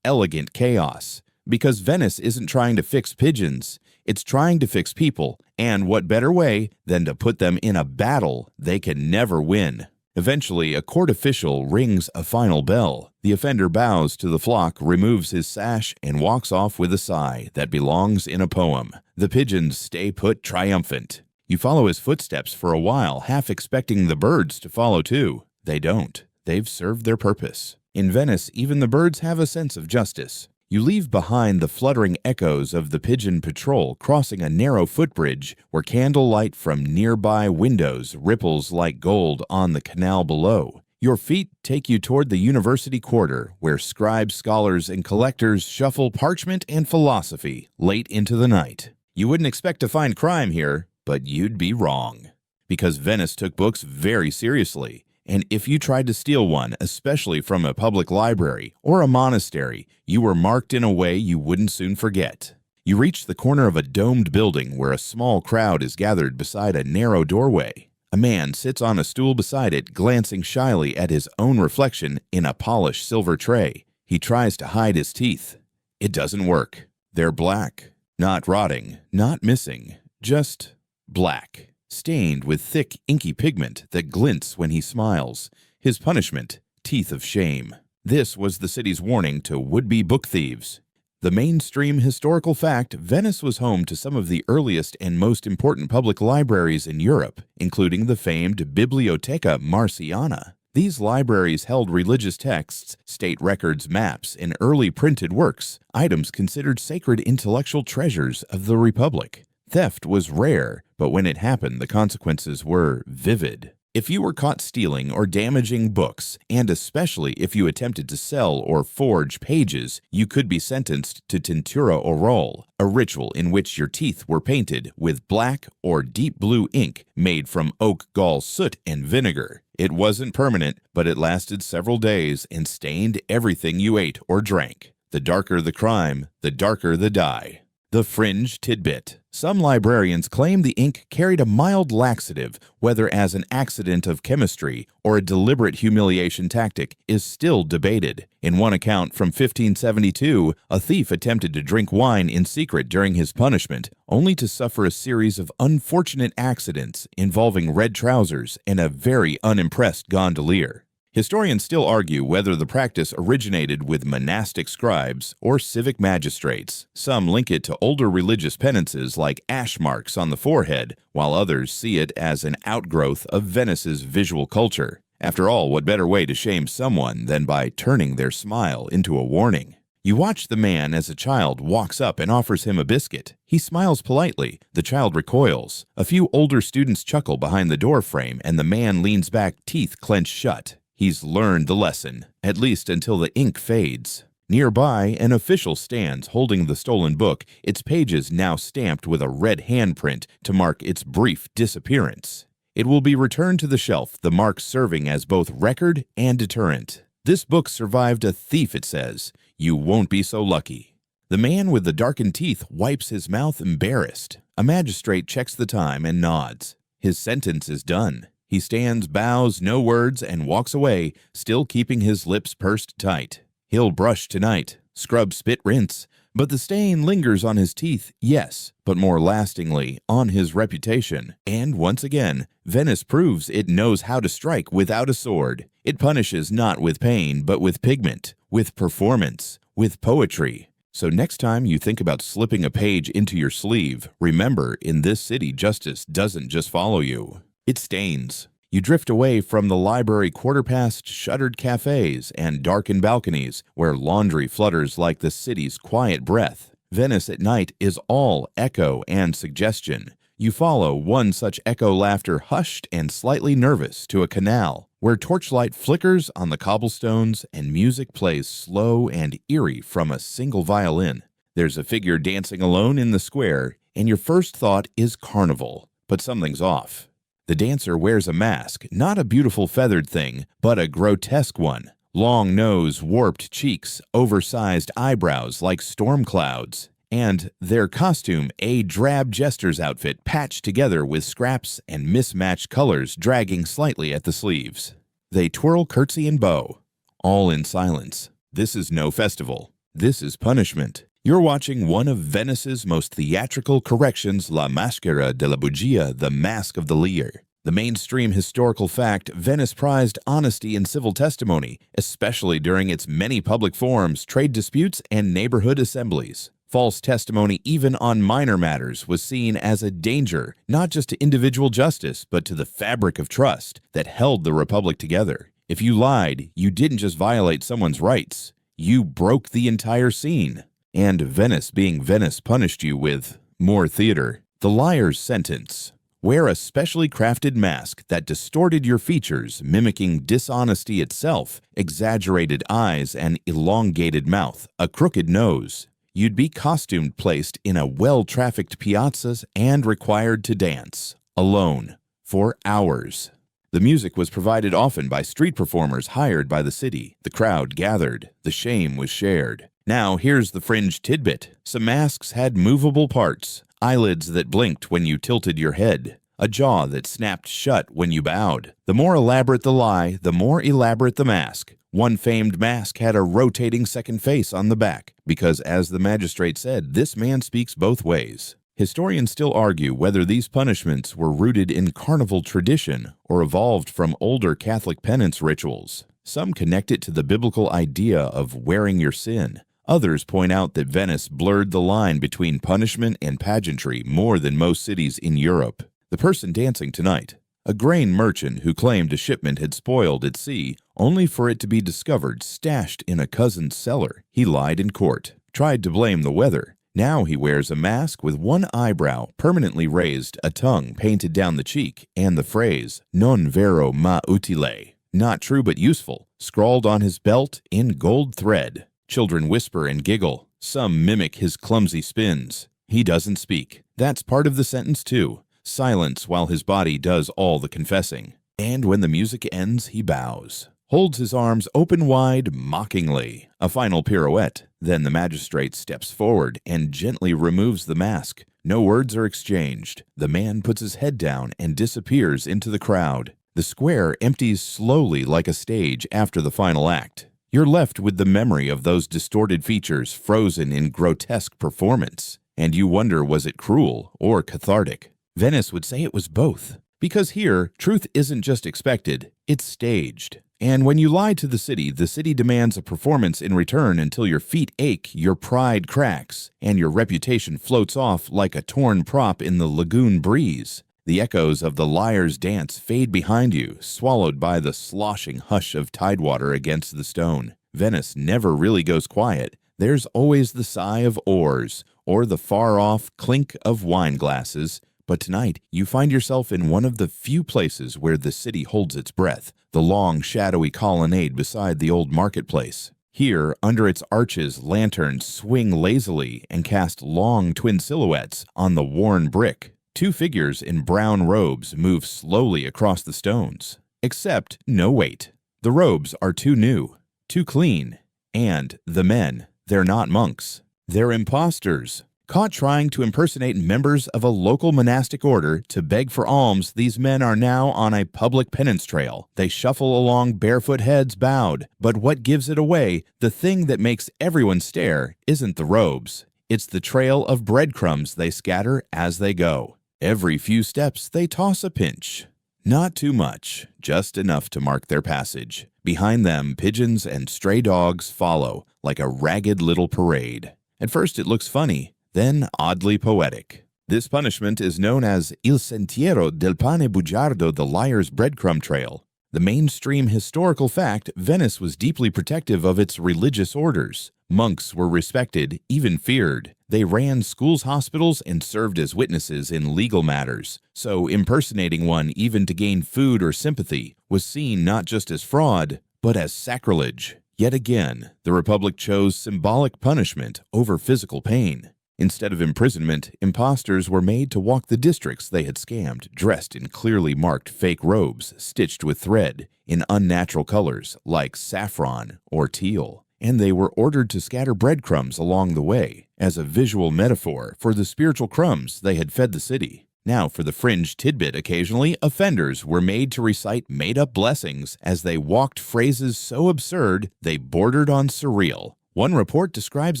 elegant chaos. Because Venice isn't trying to fix pigeons, it's trying to fix people. And what better way than to put them in a battle they can never win? Eventually, a court official rings a final bell. The offender bows to the flock, removes his sash, and walks off with a sigh that belongs in a poem. The pigeons stay put triumphant. You follow his footsteps for a while, half expecting the birds to follow too. They don't. They've served their purpose. In Venice, even the birds have a sense of justice. You leave behind the fluttering echoes of the pigeon patrol, crossing a narrow footbridge where candlelight from nearby windows ripples like gold on the canal below. Your feet take you toward the university quarter, where scribes, scholars, and collectors shuffle parchment and philosophy late into the night. You wouldn't expect to find crime here, but you'd be wrong. Because Venice took books very seriously. And if you tried to steal one, especially from a public library or a monastery, you were marked in a way you wouldn't soon forget. You reach the corner of a domed building where a small crowd is gathered beside a narrow doorway. A man sits on a stool beside it, glancing shyly at his own reflection in a polished silver tray. He tries to hide his teeth. It doesn't work. They're black. Not rotting, not missing, just black. Stained with thick, inky pigment that glints when he smiles. His punishment, teeth of shame. This was the city's warning to would-be book thieves. The mainstream historical fact, Venice was home to some of the earliest and most important public libraries in Europe, including the famed Bibliotheca Marciana. These libraries held religious texts, state records, maps, and early printed works, items considered sacred intellectual treasures of the Republic. Theft was rare, but when it happened, the consequences were vivid. If you were caught stealing or damaging books, and especially if you attempted to sell or forge pages, you could be sentenced to tintura oral, a ritual in which your teeth were painted with black or deep blue ink made from oak gall soot and vinegar. It wasn't permanent, but it lasted several days and stained everything you ate or drank. The darker the crime, the darker the dye. The fringe tidbit. Some librarians claim the ink carried a mild laxative, whether as an accident of chemistry or a deliberate humiliation tactic is still debated. In one account from 1572, a thief attempted to drink wine in secret during his punishment, only to suffer a series of unfortunate accidents involving red trousers and a very unimpressed gondolier. Historians still argue whether the practice originated with monastic scribes or civic magistrates. Some link it to older religious penances like ash marks on the forehead, while others see it as an outgrowth of Venice's visual culture. After all, what better way to shame someone than by turning their smile into a warning? You watch the man as a child walks up and offers him a biscuit. He smiles politely. The child recoils. A few older students chuckle behind the door frame, and the man leans back, teeth clenched shut. He's learned the lesson, at least until the ink fades. Nearby, an official stands holding the stolen book, its pages now stamped with a red handprint to mark its brief disappearance. It will be returned to the shelf, the mark serving as both record and deterrent. This book survived a thief, it says. You won't be so lucky. The man with the darkened teeth wipes his mouth embarrassed. A magistrate checks the time and nods. His sentence is done. He stands, bows, no words, and walks away, still keeping his lips pursed tight. He'll brush tonight, scrub, spit, rinse, but the stain lingers on his teeth, yes, but more lastingly, on his reputation. And once again, Venice proves it knows how to strike without a sword. It punishes not with pain, but with pigment, with performance, with poetry. So next time you think about slipping a page into your sleeve, remember, in this city, justice doesn't just follow you. It stains. You drift away from the library quarter past shuttered cafes and darkened balconies where laundry flutters like the city's quiet breath. Venice at night is all echo and suggestion. You follow one such echo laughter hushed and slightly nervous to a canal where torchlight flickers on the cobblestones and music plays slow and eerie from a single violin. There's a figure dancing alone in the square, and your first thought is carnival, but something's off. The dancer wears a mask, not a beautiful feathered thing, but a grotesque one. Long nose, warped cheeks, oversized eyebrows like storm clouds. And their costume, a drab jester's outfit patched together with scraps and mismatched colors dragging slightly at the sleeves. They twirl, curtsy, and bow, all in silence. This is no festival. This is punishment. You're watching one of Venice's most theatrical corrections, La Maschera della Bugia, the Mask of the Liar. The mainstream historical fact, Venice prized honesty in civil testimony, especially during its many public forums, trade disputes, and neighborhood assemblies. False testimony, even on minor matters, was seen as a danger, not just to individual justice, but to the fabric of trust that held the Republic together. If you lied, you didn't just violate someone's rights, you broke the entire scene. And Venice, being Venice, punished you with more theater. The liar's sentence. Wear a specially crafted mask that distorted your features, mimicking dishonesty itself, exaggerated eyes, an elongated mouth, a crooked nose. You'd be costumed, placed in a well-trafficked piazzas, and required to dance, alone, for hours. The music was provided often by street performers hired by the city. The crowd gathered. The shame was shared. Now here's the fringe tidbit. Some masks had movable parts, eyelids that blinked when you tilted your head, a jaw that snapped shut when you bowed. The more elaborate the lie, the more elaborate the mask. One famed mask had a rotating second face on the back, because as the magistrate said, this man speaks both ways. Historians still argue whether these punishments were rooted in carnival tradition or evolved from older Catholic penance rituals. Some connect it to the biblical idea of wearing your sin. Others point out that Venice blurred the line between punishment and pageantry more than most cities in Europe. The person dancing tonight, a grain merchant who claimed a shipment had spoiled at sea, only for it to be discovered stashed in a cousin's cellar. He lied in court, tried to blame the weather. Now he wears a mask with one eyebrow permanently raised, a tongue painted down the cheek, and the phrase, non vero ma utile, not true but useful, scrawled on his belt in gold thread. Children whisper and giggle. Some mimic his clumsy spins. He doesn't speak. That's part of the sentence too. Silence while his body does all the confessing. And when the music ends, he bows. Holds his arms open wide, mockingly. A final pirouette. Then the magistrate steps forward and gently removes the mask. No words are exchanged. The man puts his head down and disappears into the crowd. The square empties slowly like a stage after the final act. You're left with the memory of those distorted features frozen in grotesque performance. And you wonder, was it cruel or cathartic? Venice would say it was both. Because here, truth isn't just expected, it's staged. And when you lie to the city demands a performance in return until your feet ache, your pride cracks, and your reputation floats off like a torn prop in the lagoon breeze. The echoes of the liar's dance fade behind you, swallowed by the sloshing hush of tidewater against the stone. Venice never really goes quiet. There's always the sigh of oars, or the far-off clink of wine glasses. But tonight, you find yourself in one of the few places where the city holds its breath, the long, shadowy colonnade beside the old marketplace. Here, under its arches, lanterns swing lazily and cast long twin silhouettes on the worn brick. Two figures in brown robes move slowly across the stones. Except, no wait. The robes are too new, too clean. And the men, they're not monks. They're imposters. Caught trying to impersonate members of a local monastic order to beg for alms, these men are now on a public penance trail. They shuffle along, barefoot, heads bowed. But what gives it away, the thing that makes everyone stare, isn't the robes. It's the trail of breadcrumbs they scatter as they go. Every few steps, they toss a pinch. Not too much, just enough to mark their passage. Behind them, pigeons and stray dogs follow, like a ragged little parade. At first it looks funny, then oddly poetic. This punishment is known as Il Sentiero del Pane Bugiardo, the liar's breadcrumb trail. The mainstream historical fact, Venice was deeply protective of its religious orders. Monks were respected, even feared. They ran schools, hospitals, and served as witnesses in legal matters. So impersonating one, even to gain food or sympathy, was seen not just as fraud, but as sacrilege. Yet again, the Republic chose symbolic punishment over physical pain. Instead of imprisonment, impostors were made to walk the districts they had scammed, dressed in clearly marked fake robes stitched with thread in unnatural colors like saffron or teal. And they were ordered to scatter breadcrumbs along the way as a visual metaphor for the spiritual crumbs they had fed the city. Now, for the fringe tidbit occasionally, offenders were made to recite made-up blessings as they walked phrases so absurd they bordered on surreal. One report describes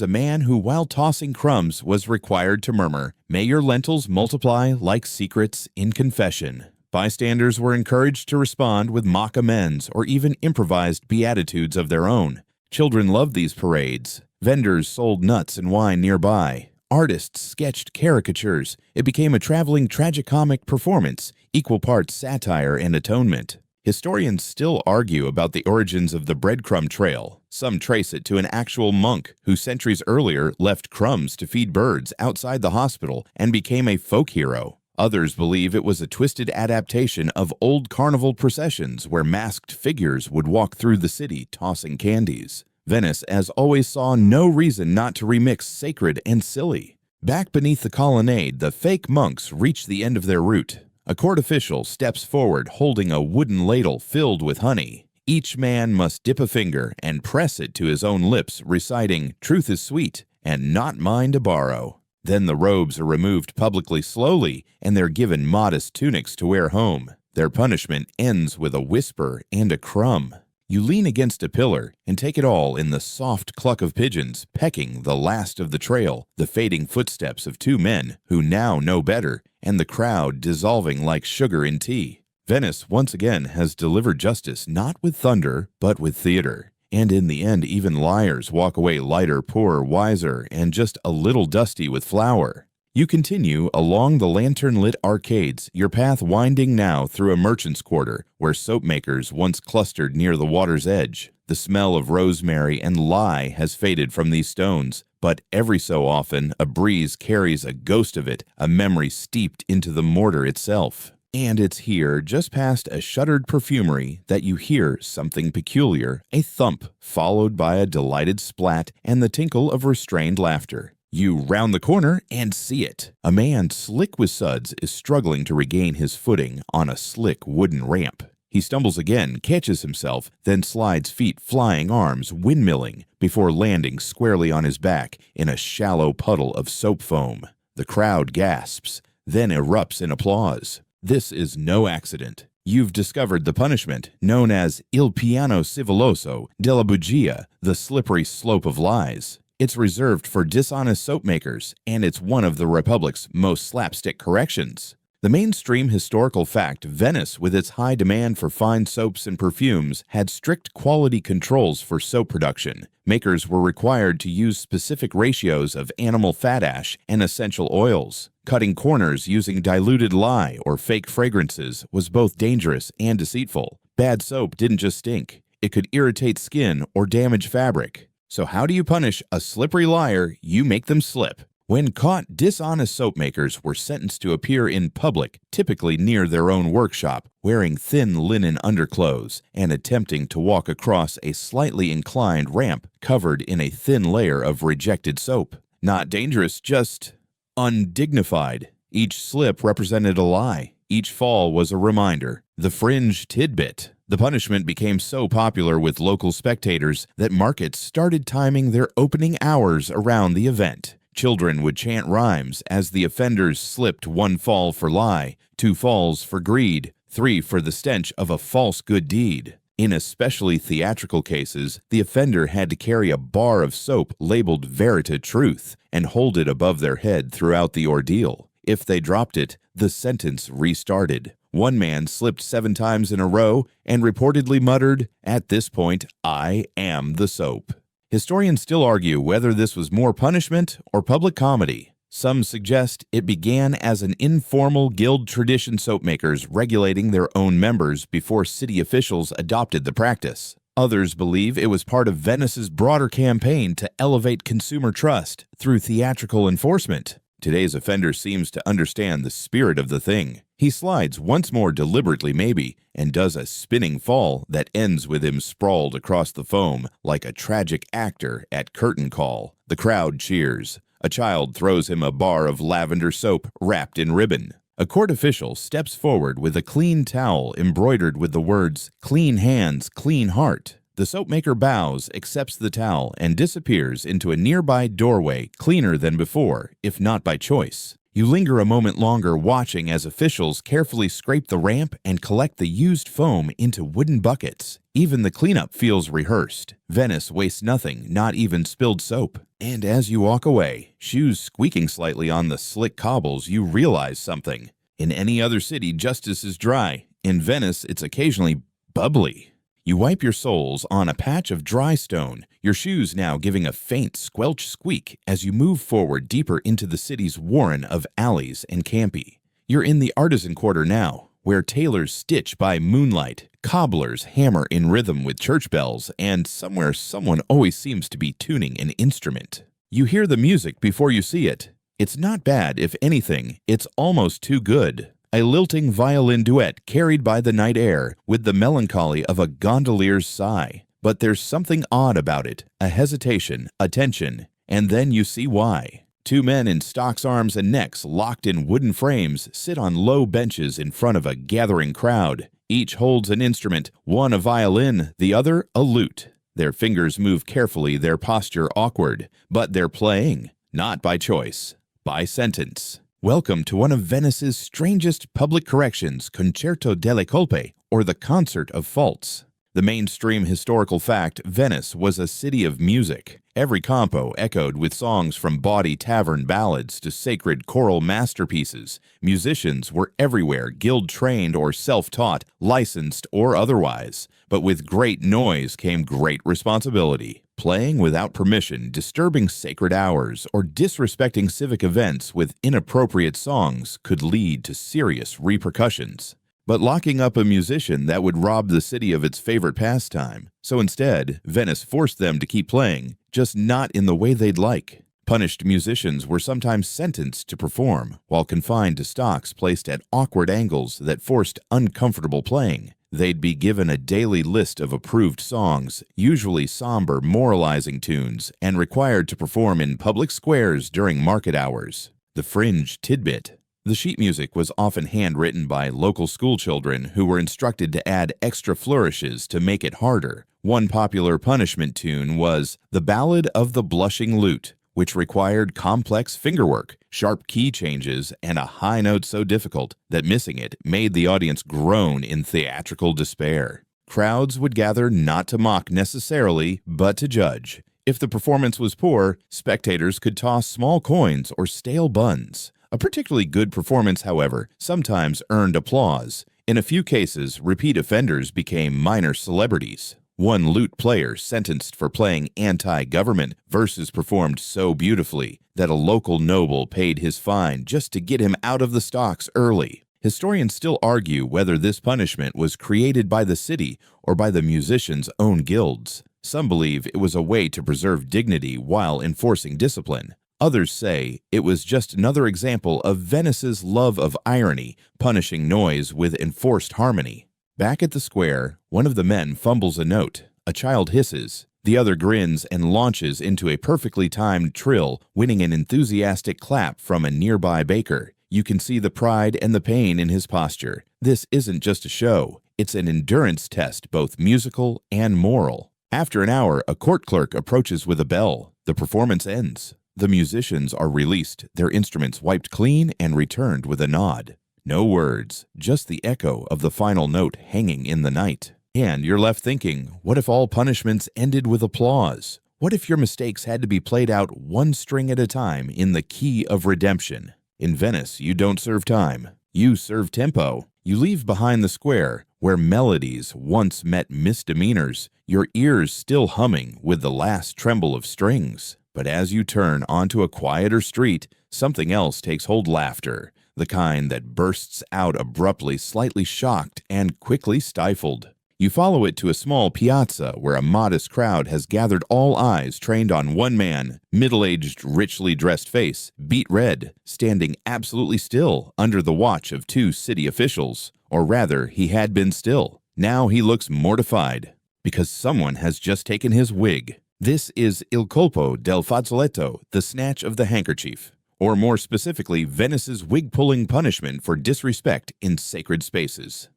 a man who, while tossing crumbs, was required to murmur, "May your lentils multiply like secrets in confession." Bystanders were encouraged to respond with mock amends or even improvised beatitudes of their own. Children loved these parades. Vendors sold nuts and wine nearby. Artists sketched caricatures. It became a traveling tragicomic performance, equal parts satire and atonement. Historians still argue about the origins of the breadcrumb trail. Some trace it to an actual monk who centuries earlier left crumbs to feed birds outside the hospital and became a folk hero. Others believe it was a twisted adaptation of old carnival processions where masked figures would walk through the city tossing candies. Venice, as always, saw no reason not to remix sacred and silly. Back beneath the colonnade, the fake monks reach the end of their route. A court official steps forward holding a wooden ladle filled with honey. Each man must dip a finger and press it to his own lips, reciting, "Truth is sweet, and not mine to borrow." Then the robes are removed publicly slowly, and they're given modest tunics to wear home. Their punishment ends with a whisper and a crumb. You lean against a pillar and take it all in the soft cluck of pigeons pecking the last of the trail, the fading footsteps of two men who now know better, and the crowd dissolving like sugar in tea. Venice once again has delivered justice not with thunder, but with theater. And in the end, even liars walk away lighter, poorer, wiser, and just a little dusty with flour. You continue along the lantern-lit arcades, your path winding now through a merchant's quarter where soap makers once clustered near the water's edge. The smell of rosemary and lye has faded from these stones, but every so often a breeze carries a ghost of it, a memory steeped into the mortar itself. And it's here, just past a shuttered perfumery, that you hear something peculiar, a thump, followed by a delighted splat and the tinkle of restrained laughter. You round the corner and see it. A man slick with suds is struggling to regain his footing on a slick wooden ramp. He stumbles again, catches himself, then slides feet, flying arms, windmilling, before landing squarely on his back in a shallow puddle of soap foam. The crowd gasps, then erupts in applause. This is no accident. You've discovered the punishment known as il piano scivoloso della bugia, the slippery slope of lies. It's reserved for dishonest soap makers, and it's one of the Republic's most slapstick corrections. The mainstream historical fact, Venice, with its high demand for fine soaps and perfumes, had strict quality controls for soap production. Makers were required to use specific ratios of animal fat ash and essential oils. Cutting corners using diluted lye or fake fragrances was both dangerous and deceitful. Bad soap didn't just stink. It could irritate skin or damage fabric. So how do you punish a slippery liar? You make them slip. When caught, dishonest soap makers were sentenced to appear in public, typically near their own workshop, wearing thin linen underclothes and attempting to walk across a slightly inclined ramp covered in a thin layer of rejected soap. Not dangerous, just undignified. Each slip represented a lie. Each fall was a reminder. The fringe tidbit. The punishment became so popular with local spectators that markets started timing their opening hours around the event. Children would chant rhymes as the offenders slipped: 1 fall for lie, 2 falls for greed, 3 for the stench of a false good deed. In especially theatrical cases, the offender had to carry a bar of soap labeled Verita Truth and hold it above their head throughout the ordeal. If they dropped it, the sentence restarted. One man slipped 7 times in a row and reportedly muttered, "At this point, I am the soap." Historians still argue whether this was more punishment or public comedy. Some suggest it began as an informal guild tradition, soap makers regulating their own members before city officials adopted the practice. Others believe it was part of Venice's broader campaign to elevate consumer trust through theatrical enforcement. Today's offender seems to understand the spirit of the thing. He slides once more deliberately maybe, and does a spinning fall that ends with him sprawled across the foam like a tragic actor at curtain call. The crowd cheers. A child throws him a bar of lavender soap wrapped in ribbon. A court official steps forward with a clean towel embroidered with the words, "Clean hands, clean heart." The soap maker bows, accepts the towel, and disappears into a nearby doorway, cleaner than before, if not by choice. You linger a moment longer, watching as officials carefully scrape the ramp and collect the used foam into wooden buckets. Even the cleanup feels rehearsed. Venice wastes nothing, not even spilled soap. And as you walk away, shoes squeaking slightly on the slick cobbles, you realize something. In any other city, justice is dry. In Venice, it's occasionally bubbly. You wipe your soles on a patch of dry stone, your shoes now giving a faint squelch squeak as you move forward deeper into the city's warren of alleys and campi. You're in the artisan quarter now, where tailors stitch by moonlight, cobblers hammer in rhythm with church bells, and somewhere someone always seems to be tuning an instrument. You hear the music before you see it. It's not bad, if anything, it's almost too good. A lilting violin duet carried by the night air with the melancholy of a gondolier's sigh. But there's something odd about it, a hesitation, a tension, and then you see why. 2 men in stocks, arms, and necks locked in wooden frames sit on low benches in front of a gathering crowd. Each holds an instrument, one a violin, the other a lute. Their fingers move carefully, their posture awkward, but they're playing, not by choice, by sentence. Welcome to one of Venice's strangest public corrections, Concerto delle Colpe, or the Concert of Faults. The mainstream historical fact, Venice was a city of music. Every campo echoed with songs from bawdy tavern ballads to sacred choral masterpieces. Musicians were everywhere, guild-trained or self-taught, licensed or otherwise. But with great noise came great responsibility. Playing without permission, disturbing sacred hours, or disrespecting civic events with inappropriate songs could lead to serious repercussions. But locking up a musician, that would rob the city of its favorite pastime. So instead, Venice forced them to keep playing, just not in the way they'd like. Punished musicians were sometimes sentenced to perform, while confined to stocks placed at awkward angles that forced uncomfortable playing. They'd be given a daily list of approved songs, usually somber, moralizing tunes, and required to perform in public squares during market hours. The fringe tidbit. The sheet music was often handwritten by local schoolchildren who were instructed to add extra flourishes to make it harder. One popular punishment tune was The Ballad of the Blushing Lute, which required complex fingerwork, sharp key changes, and a high note so difficult that missing it made the audience groan in theatrical despair. Crowds would gather not to mock necessarily, but to judge. If the performance was poor, spectators could toss small coins or stale buns. A particularly good performance, however, sometimes earned applause. In a few cases, repeat offenders became minor celebrities. One lute player sentenced for playing anti-government verses performed so beautifully that a local noble paid his fine just to get him out of the stocks early. Historians still argue whether this punishment was created by the city or by the musicians' own guilds. Some believe it was a way to preserve dignity while enforcing discipline. Others say it was just another example of Venice's love of irony, punishing noise with enforced harmony. Back at the square, one of the men fumbles a note. A child hisses. The other grins and launches into a perfectly timed trill, winning an enthusiastic clap from a nearby baker. You can see the pride and the pain in his posture. This isn't just a show. It's an endurance test, both musical and moral. After an hour, a court clerk approaches with a bell. The performance ends. The musicians are released, their instruments wiped clean and returned with a nod. No words, just the echo of the final note hanging in the night. And you're left thinking, what if all punishments ended with applause? What if your mistakes had to be played out one string at a time in the key of redemption? In Venice, you don't serve time. You serve tempo. You leave behind the square, where melodies once met misdemeanors, your ears still humming with the last tremble of strings. But as you turn onto a quieter street, something else takes hold: laughter, the kind that bursts out abruptly, slightly shocked, and quickly stifled. You follow it to a small piazza where a modest crowd has gathered, all eyes trained on one man, middle-aged, richly dressed face, beet red, standing absolutely still under the watch of two city officials. Or rather, he had been still. Now he looks mortified, because someone has just taken his wig. This is Il colpo del fazzoletto, the snatch of the handkerchief. Or more specifically, Venice's wig-pulling punishment for disrespect in sacred spaces.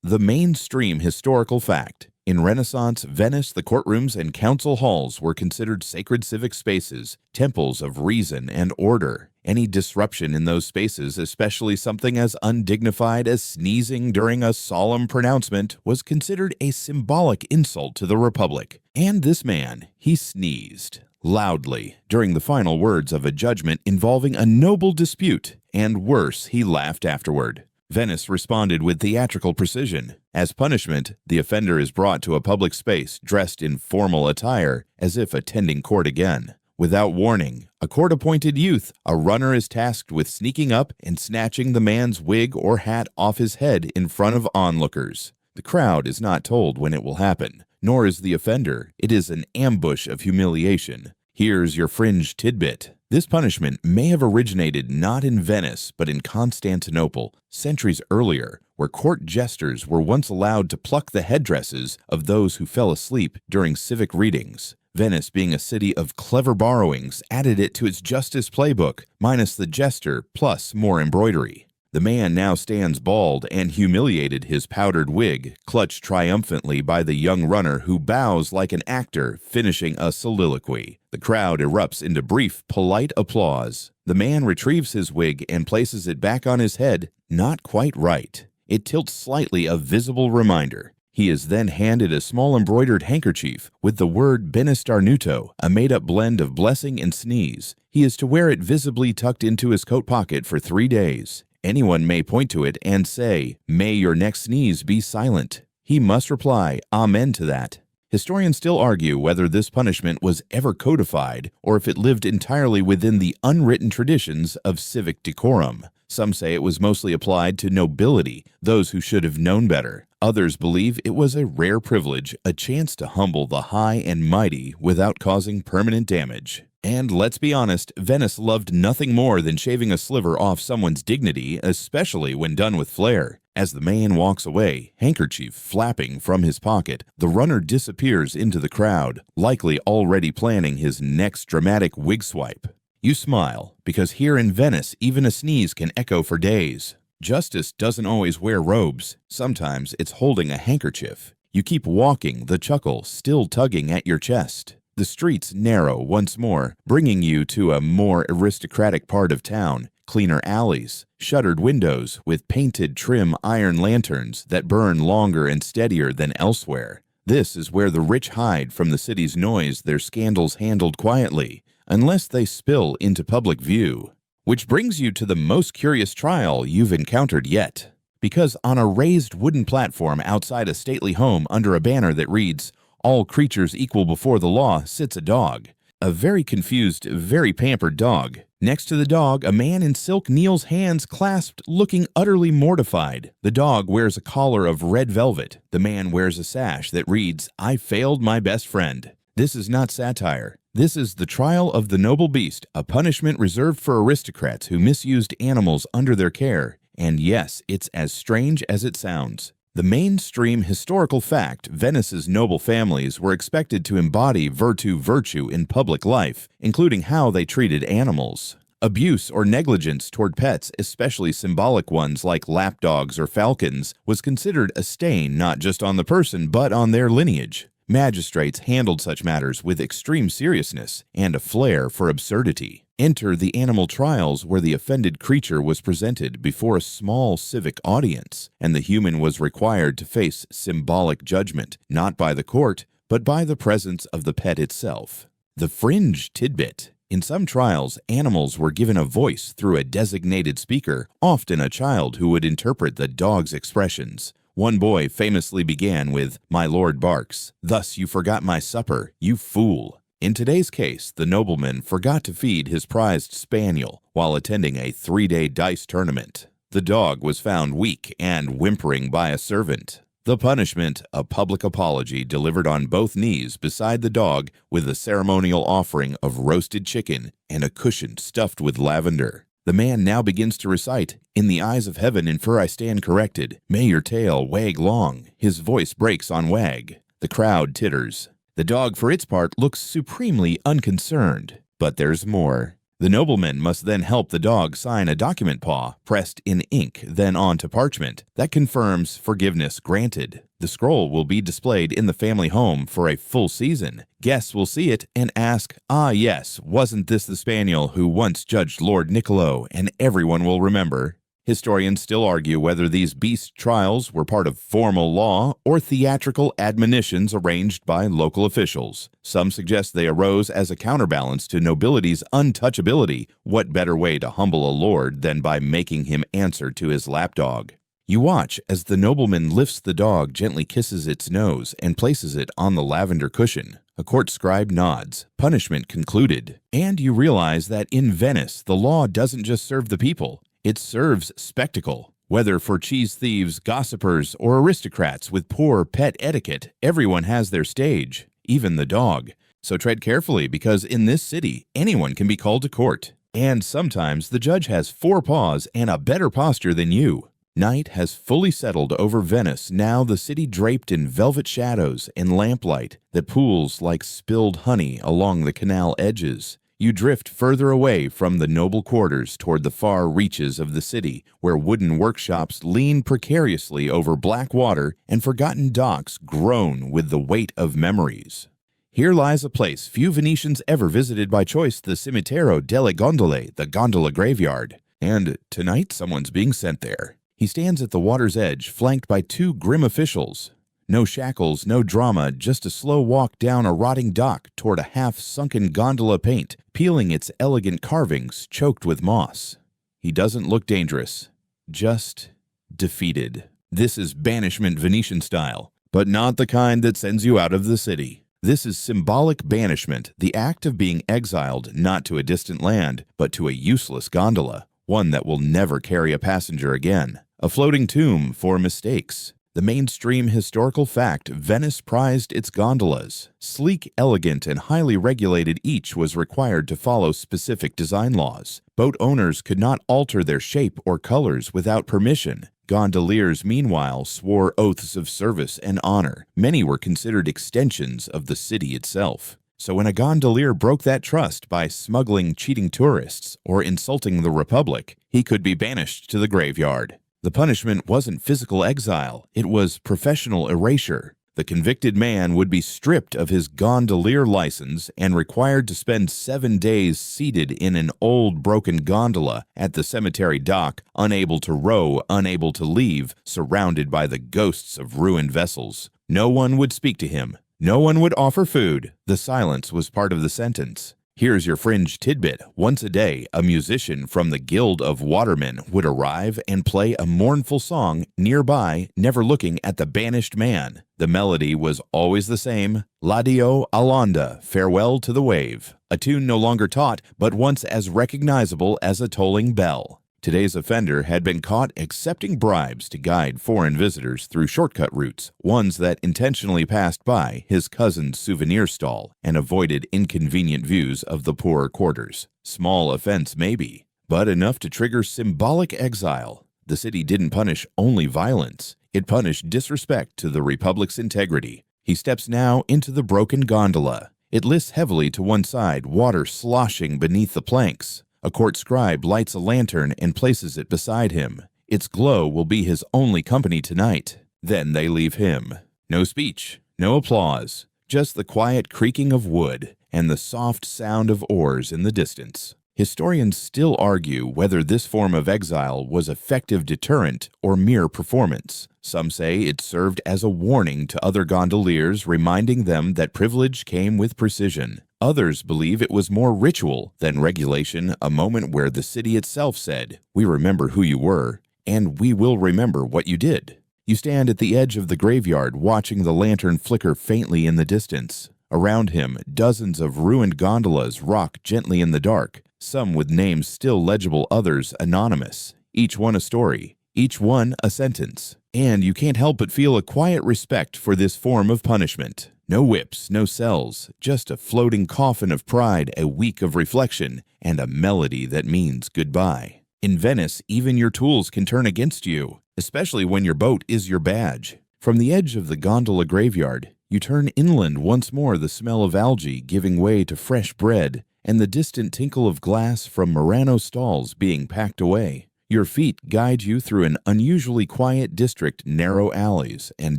The mainstream historical fact. In Renaissance Venice, the courtrooms and council halls were considered sacred civic spaces, temples of reason and order. Any disruption in those spaces, especially something as undignified as sneezing during a solemn pronouncement, was considered a symbolic insult to the Republic. And this man, he sneezed loudly during the final words of a judgment involving a noble dispute, and worse, he laughed afterward. Venice responded with theatrical precision. As punishment, the offender is brought to a public space dressed in formal attire as if attending court again. Without warning, a court-appointed youth, a runner is tasked with sneaking up and snatching the man's wig or hat off his head in front of onlookers. The crowd is not told when it will happen, nor is the offender. It is an ambush of humiliation. Here's your fringe tidbit. This punishment may have originated not in Venice, but in Constantinople, centuries earlier, where court jesters were once allowed to pluck the headdresses of those who fell asleep during civic readings. Venice, being a city of clever borrowings, added it to its justice playbook, minus the jester plus more embroidery. The man now stands bald and humiliated, his powdered wig clutched triumphantly by the young runner who bows like an actor finishing a soliloquy. The crowd erupts into brief, polite applause. The man retrieves his wig and places it back on his head, not quite right. It tilts slightly, a visible reminder. He is then handed a small embroidered handkerchief with the word bene starnuto, a made-up blend of blessing and sneeze. He is to wear it visibly tucked into his coat pocket for 3 days. Anyone may point to it and say, "May your next sneeze be silent." He must reply, "Amen" to that. Historians still argue whether this punishment was ever codified or if it lived entirely within the unwritten traditions of civic decorum. Some say it was mostly applied to nobility, those who should have known better. Others believe it was a rare privilege, a chance to humble the high and mighty without causing permanent damage. And let's be honest, Venice loved nothing more than shaving a sliver off someone's dignity, especially when done with flair. As the man walks away, handkerchief flapping from his pocket, the runner disappears into the crowd, likely already planning his next dramatic wig swipe. You smile, because here in Venice, even a sneeze can echo for days. Justice doesn't always wear robes. Sometimes it's holding a handkerchief. You keep walking, the chuckle still tugging at your chest. The streets narrow once more, bringing you to a more aristocratic part of town. cleaner alleys, shuttered windows with painted trim iron lanterns that burn longer and steadier than elsewhere. This is where the rich hide from the city's noise, their scandals handled quietly, unless they spill into public view. Which brings you to the most curious trial you've encountered yet. Because on a raised wooden platform outside a stately home under a banner that reads, "All creatures equal before the law," sits a dog. A very confused, very pampered dog. Next to the dog, a man in silk kneels, hands clasped, looking utterly mortified. The dog wears a collar of red velvet. The man wears a sash that reads, "I failed my best friend." This is not satire. This is the trial of the noble beast, a punishment reserved for aristocrats who misused animals under their care. And yes, it's as strange as it sounds. The mainstream historical fact, Venice's noble families were expected to embody virtue in public life, including how they treated animals. Abuse or negligence toward pets, especially symbolic ones like lapdogs or falcons, was considered a stain not just on the person but on their lineage. Magistrates handled such matters with extreme seriousness and a flair for absurdity. Enter the animal trials, where the offended creature was presented before a small civic audience, and the human was required to face symbolic judgment, not by the court, but by the presence of the pet itself. The fringe tidbit. In some trials, animals were given a voice through a designated speaker, often a child who would interpret the dog's expressions. One boy famously began with, "My lord barks. Thus you forgot my supper, you fool." In today's case, the nobleman forgot to feed his prized spaniel while attending a 3-day dice tournament. The dog was found weak and whimpering by a servant. The punishment, a public apology delivered on both knees beside the dog with a ceremonial offering of roasted chicken and a cushion stuffed with lavender. The man now begins to recite, "In the eyes of heaven in fur I stand corrected. May your tail wag long." His voice breaks on wag. The crowd titters. The dog, for its part, looks supremely unconcerned. But there's more. The nobleman must then help the dog sign a document paw, pressed in ink, then onto parchment, that confirms forgiveness granted. The scroll will be displayed in the family home for a full season. Guests will see it and ask, "Ah yes, wasn't this the spaniel who once judged Lord Niccolo?" And everyone will remember. Historians still argue whether these beast trials were part of formal law or theatrical admonitions arranged by local officials. Some suggest they arose as a counterbalance to nobility's untouchability. What better way to humble a lord than by making him answer to his lapdog? You watch as the nobleman lifts the dog, gently kisses its nose, and places it on the lavender cushion. A court scribe nods. Punishment concluded. And you realize that in Venice, the law doesn't just serve the people. It serves spectacle. Whether for cheese thieves, gossipers, or aristocrats with poor pet etiquette, everyone has their stage, even the dog. So tread carefully, because in this city, anyone can be called to court. And sometimes the judge has 4 paws and a better posture than you. Night has fully settled over Venice, now the city draped in velvet shadows and lamplight that pools like spilled honey along the canal edges. You drift further away from the noble quarters toward the far reaches of the city, where wooden workshops lean precariously over black water and forgotten docks groan with the weight of memories. Here lies a place few Venetians ever visited by choice, the Cimitero delle Gondole, the gondola graveyard. And tonight someone's being sent there. He stands at the water's edge, flanked by 2 grim officials. No shackles, no drama, just a slow walk down a rotting dock toward a half-sunken gondola paint, peeling its elegant carvings choked with moss. He doesn't look dangerous, just defeated. This is banishment Venetian style, but not the kind that sends you out of the city. This is symbolic banishment, the act of being exiled not to a distant land, but to a useless gondola, one that will never carry a passenger again. A floating tomb for mistakes. The mainstream historical fact, Venice prized its gondolas. Sleek, elegant, and highly regulated, each was required to follow specific design laws. Boat owners could not alter their shape or colors without permission. Gondoliers, meanwhile, swore oaths of service and honor. Many were considered extensions of the city itself. So when a gondolier broke that trust by smuggling cheating tourists or insulting the Republic, he could be banished to the graveyard. The punishment wasn't physical exile, it was professional erasure. The convicted man would be stripped of his gondolier license and required to spend 7 days seated in an old broken gondola at the cemetery dock, unable to row, unable to leave, surrounded by the ghosts of ruined vessels. No one would speak to him. No one would offer food. The silence was part of the sentence. Here's your fringe tidbit. Once a day, a musician from the Guild of Watermen would arrive and play a mournful song nearby, never looking at the banished man. The melody was always the same, L'Addio all'onda, farewell to the wave, a tune no longer taught, but once as recognizable as a tolling bell. Today's offender had been caught accepting bribes to guide foreign visitors through shortcut routes, ones that intentionally passed by his cousin's souvenir stall and avoided inconvenient views of the poorer quarters. Small offense maybe, but enough to trigger symbolic exile. The city didn't punish only violence. It punished disrespect to the Republic's integrity. He steps now into the broken gondola. It lifts heavily to one side, water sloshing beneath the planks. A court scribe lights a lantern and places it beside him. Its glow will be his only company tonight. Then they leave him. No speech, no applause, just the quiet creaking of wood and the soft sound of oars in the distance. Historians still argue whether this form of exile was effective deterrent or mere performance. Some say it served as a warning to other gondoliers, reminding them that privilege came with precision. Others believe it was more ritual than regulation, a moment where the city itself said, "We remember who you were, and we will remember what you did." You stand at the edge of the graveyard watching the lantern flicker faintly in the distance. Around him, dozens of ruined gondolas rock gently in the dark, some with names still legible, others anonymous. Each one a story, each one a sentence. And you can't help but feel a quiet respect for this form of punishment. No whips, no cells, just a floating coffin of pride, a week of reflection, and a melody that means goodbye. In Venice, even your tools can turn against you, especially when your boat is your badge. From the edge of the gondola graveyard, you turn inland once more, the smell of algae giving way to fresh bread, and the distant tinkle of glass from Murano stalls being packed away. Your feet guide you through an unusually quiet district, narrow alleys, and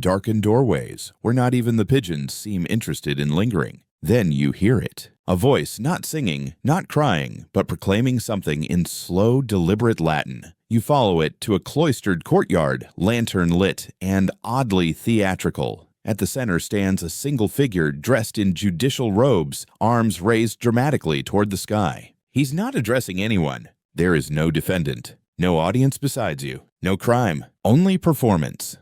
darkened doorways, where not even the pigeons seem interested in lingering. Then you hear it. A voice not singing, not crying, but proclaiming something in slow, deliberate Latin. You follow it to a cloistered courtyard, lantern lit and oddly theatrical. At the center stands a single figure dressed in judicial robes, arms raised dramatically toward the sky. He's not addressing anyone. There is no defendant. No audience besides you. No crime. Only performance.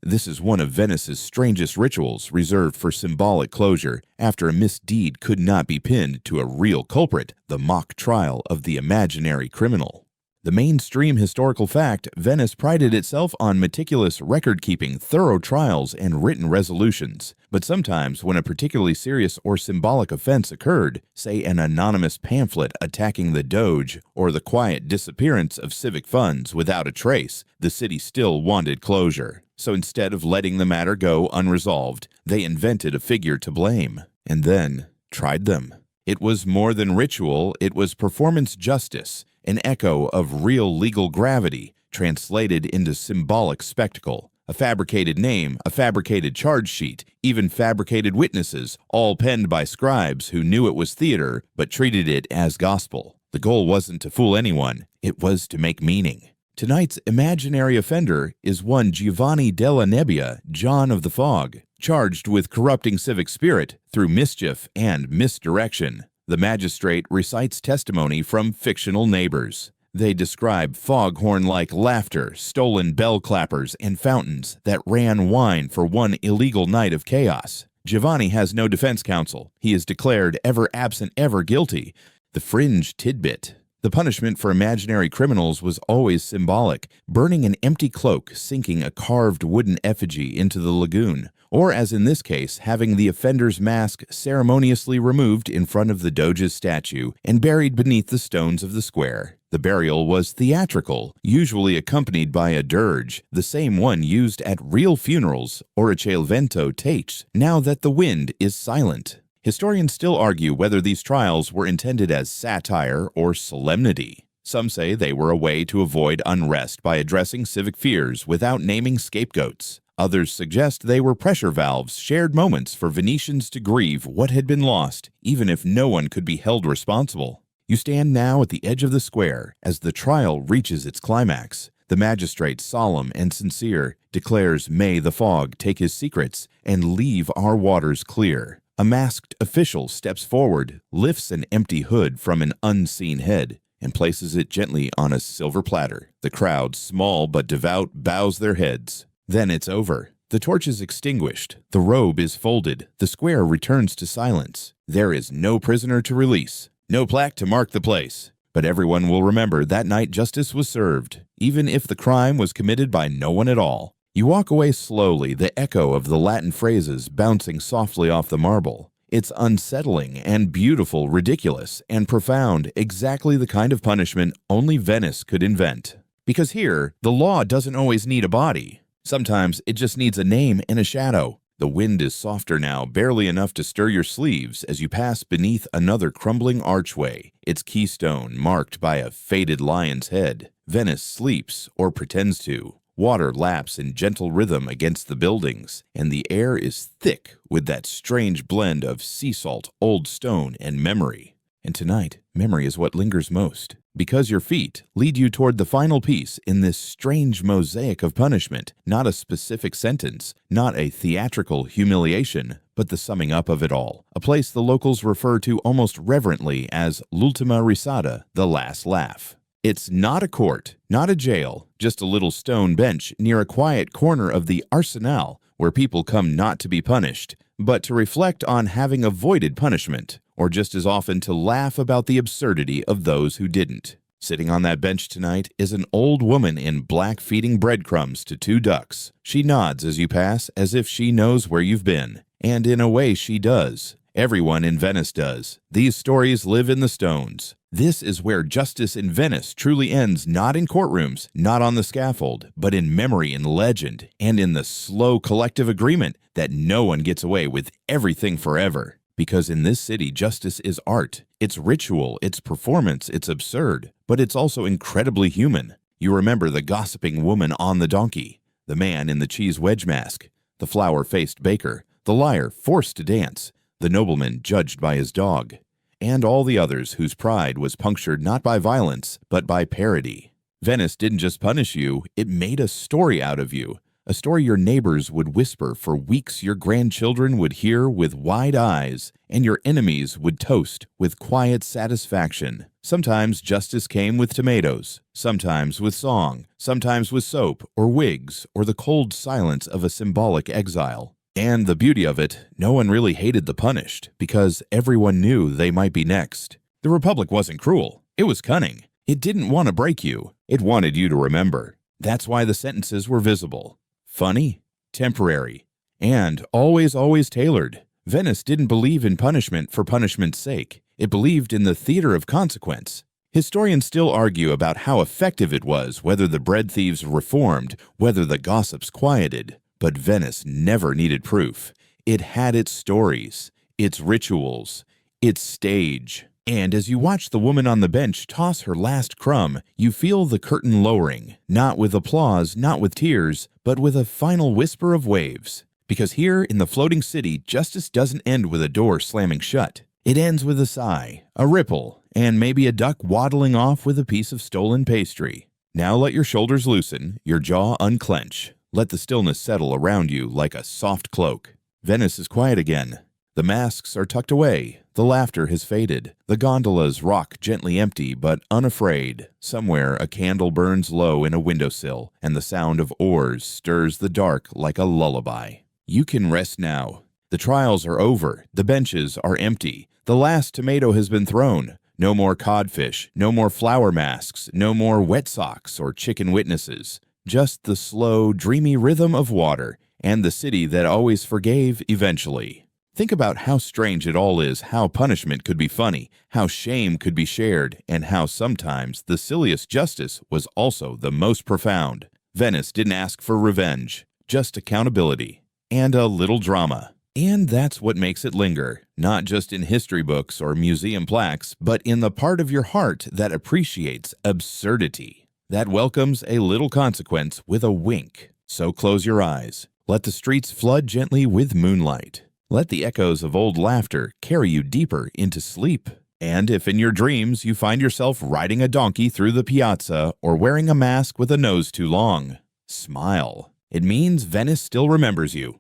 This is one of Venice's strangest rituals, reserved for symbolic closure after a misdeed could not be pinned to a real culprit, the mock trial of the imaginary criminal. The mainstream historical fact, Venice prided itself on meticulous record-keeping, thorough trials, and written resolutions. But sometimes, when a particularly serious or symbolic offense occurred, say an anonymous pamphlet attacking the Doge or the quiet disappearance of civic funds without a trace, the city still wanted closure. So instead of letting the matter go unresolved, they invented a figure to blame, and then tried them. It was more than ritual, it was performance justice, an echo of real legal gravity translated into symbolic spectacle. A fabricated name, a fabricated charge sheet, even fabricated witnesses, all penned by scribes who knew it was theater but treated it as gospel. The goal wasn't to fool anyone, it was to make meaning. Tonight's imaginary offender is one Giovanni della Nebbia, John of the Fog, charged with corrupting civic spirit through mischief and misdirection. The magistrate recites testimony from fictional neighbors. They describe foghorn-like laughter, stolen bell clappers, and fountains that ran wine for one illegal night of chaos. Giovanni has no defense counsel. He is declared ever absent, ever guilty. The fringe tidbit. The punishment for imaginary criminals was always symbolic, burning an empty cloak, sinking a carved wooden effigy into the lagoon, or as in this case, having the offender's mask ceremoniously removed in front of the Doge's statue and buried beneath the stones of the square. The burial was theatrical, usually accompanied by a dirge, the same one used at real funerals, or a Cielvento tache, now that the wind is silent. Historians still argue whether these trials were intended as satire or solemnity. Some say they were a way to avoid unrest by addressing civic fears without naming scapegoats. Others suggest they were pressure valves, shared moments for Venetians to grieve what had been lost, even if no one could be held responsible. You stand now at the edge of the square as the trial reaches its climax. The magistrate, solemn and sincere, declares, "May the fog take his secrets and leave our waters clear." A masked official steps forward, lifts an empty hood from an unseen head, and places it gently on a silver platter. The crowd, small but devout, bows their heads. Then it's over. The torch is extinguished. The robe is folded. The square returns to silence. There is no prisoner to release, no plaque to mark the place. But everyone will remember that night justice was served, even if the crime was committed by no one at all. You walk away slowly, the echo of the Latin phrases bouncing softly off the marble. It's unsettling and beautiful, ridiculous and profound, exactly the kind of punishment only Venice could invent. Because here, the law doesn't always need a body. Sometimes it just needs a name and a shadow. The wind is softer now, barely enough to stir your sleeves as you pass beneath another crumbling archway, its keystone marked by a faded lion's head. Venice sleeps, or pretends to. Water laps in gentle rhythm against the buildings, and the air is thick with that strange blend of sea salt, old stone, and memory. And tonight, memory is what lingers most, because your feet lead you toward the final piece in this strange mosaic of punishment, not a specific sentence, not a theatrical humiliation, but the summing up of it all, a place the locals refer to almost reverently as l'ultima risata, the last laugh. It's not a court, not a jail, just a little stone bench near a quiet corner of the Arsenal where people come not to be punished, but to reflect on having avoided punishment, or just as often to laugh about the absurdity of those who didn't. Sitting on that bench tonight is an old woman in black feeding breadcrumbs to two ducks. She nods as you pass as if she knows where you've been, and in a way she does. Everyone in Venice does. These stories live in the stones. This is where justice in Venice truly ends, not in courtrooms, not on the scaffold, but in memory and legend, and in the slow collective agreement that no one gets away with everything forever. Because in this city, justice is art. It's ritual, it's performance, it's absurd, but it's also incredibly human. You remember the gossiping woman on the donkey, the man in the cheese wedge mask, the flower-faced baker, the liar forced to dance, the nobleman judged by his dog, and all the others whose pride was punctured not by violence, but by parody. Venice didn't just punish you, it made a story out of you. A story your neighbors would whisper for weeks, your grandchildren would hear with wide eyes, and your enemies would toast with quiet satisfaction. Sometimes justice came with tomatoes, sometimes with song, sometimes with soap or wigs or the cold silence of a symbolic exile. And the beauty of it, no one really hated the punished, because everyone knew they might be next. The Republic wasn't cruel, it was cunning. It didn't want to break you, it wanted you to remember. That's why the sentences were visible. Funny, temporary, and always tailored. Venice didn't believe in punishment for punishment's sake. It believed in the theater of consequence. Historians still argue about how effective it was, whether the bread thieves reformed, whether the gossips quieted. But Venice never needed proof. It had its stories, its rituals, its stage. And as you watch the woman on the bench toss her last crumb, you feel the curtain lowering, not with applause, not with tears, but with a final whisper of waves. Because here in the floating city, justice doesn't end with a door slamming shut. It ends with a sigh, a ripple, and maybe a duck waddling off with a piece of stolen pastry. Now let your shoulders loosen, your jaw unclench. Let the stillness settle around you like a soft cloak. Venice is quiet again. The masks are tucked away. The laughter has faded. The gondolas rock gently empty but unafraid. Somewhere a candle burns low in a windowsill, and the sound of oars stirs the dark like a lullaby. You can rest now. The trials are over. The benches are empty. The last tomato has been thrown. No more codfish, no more flower masks, no more wet socks or chicken witnesses. Just the slow, dreamy rhythm of water, and the city that always forgave eventually. Think about how strange it all is, how punishment could be funny, how shame could be shared, and how sometimes the silliest justice was also the most profound. Venice didn't ask for revenge, just accountability, and a little drama. And that's what makes it linger, not just in history books or museum plaques, but in the part of your heart that appreciates absurdity, that welcomes a little consequence with a wink. So close your eyes, Let the streets flood gently with moonlight. Let the echoes of old laughter carry you deeper into sleep. And if in your dreams you find yourself riding a donkey through the piazza or wearing a mask with a nose too long, smile. It means Venice still remembers you.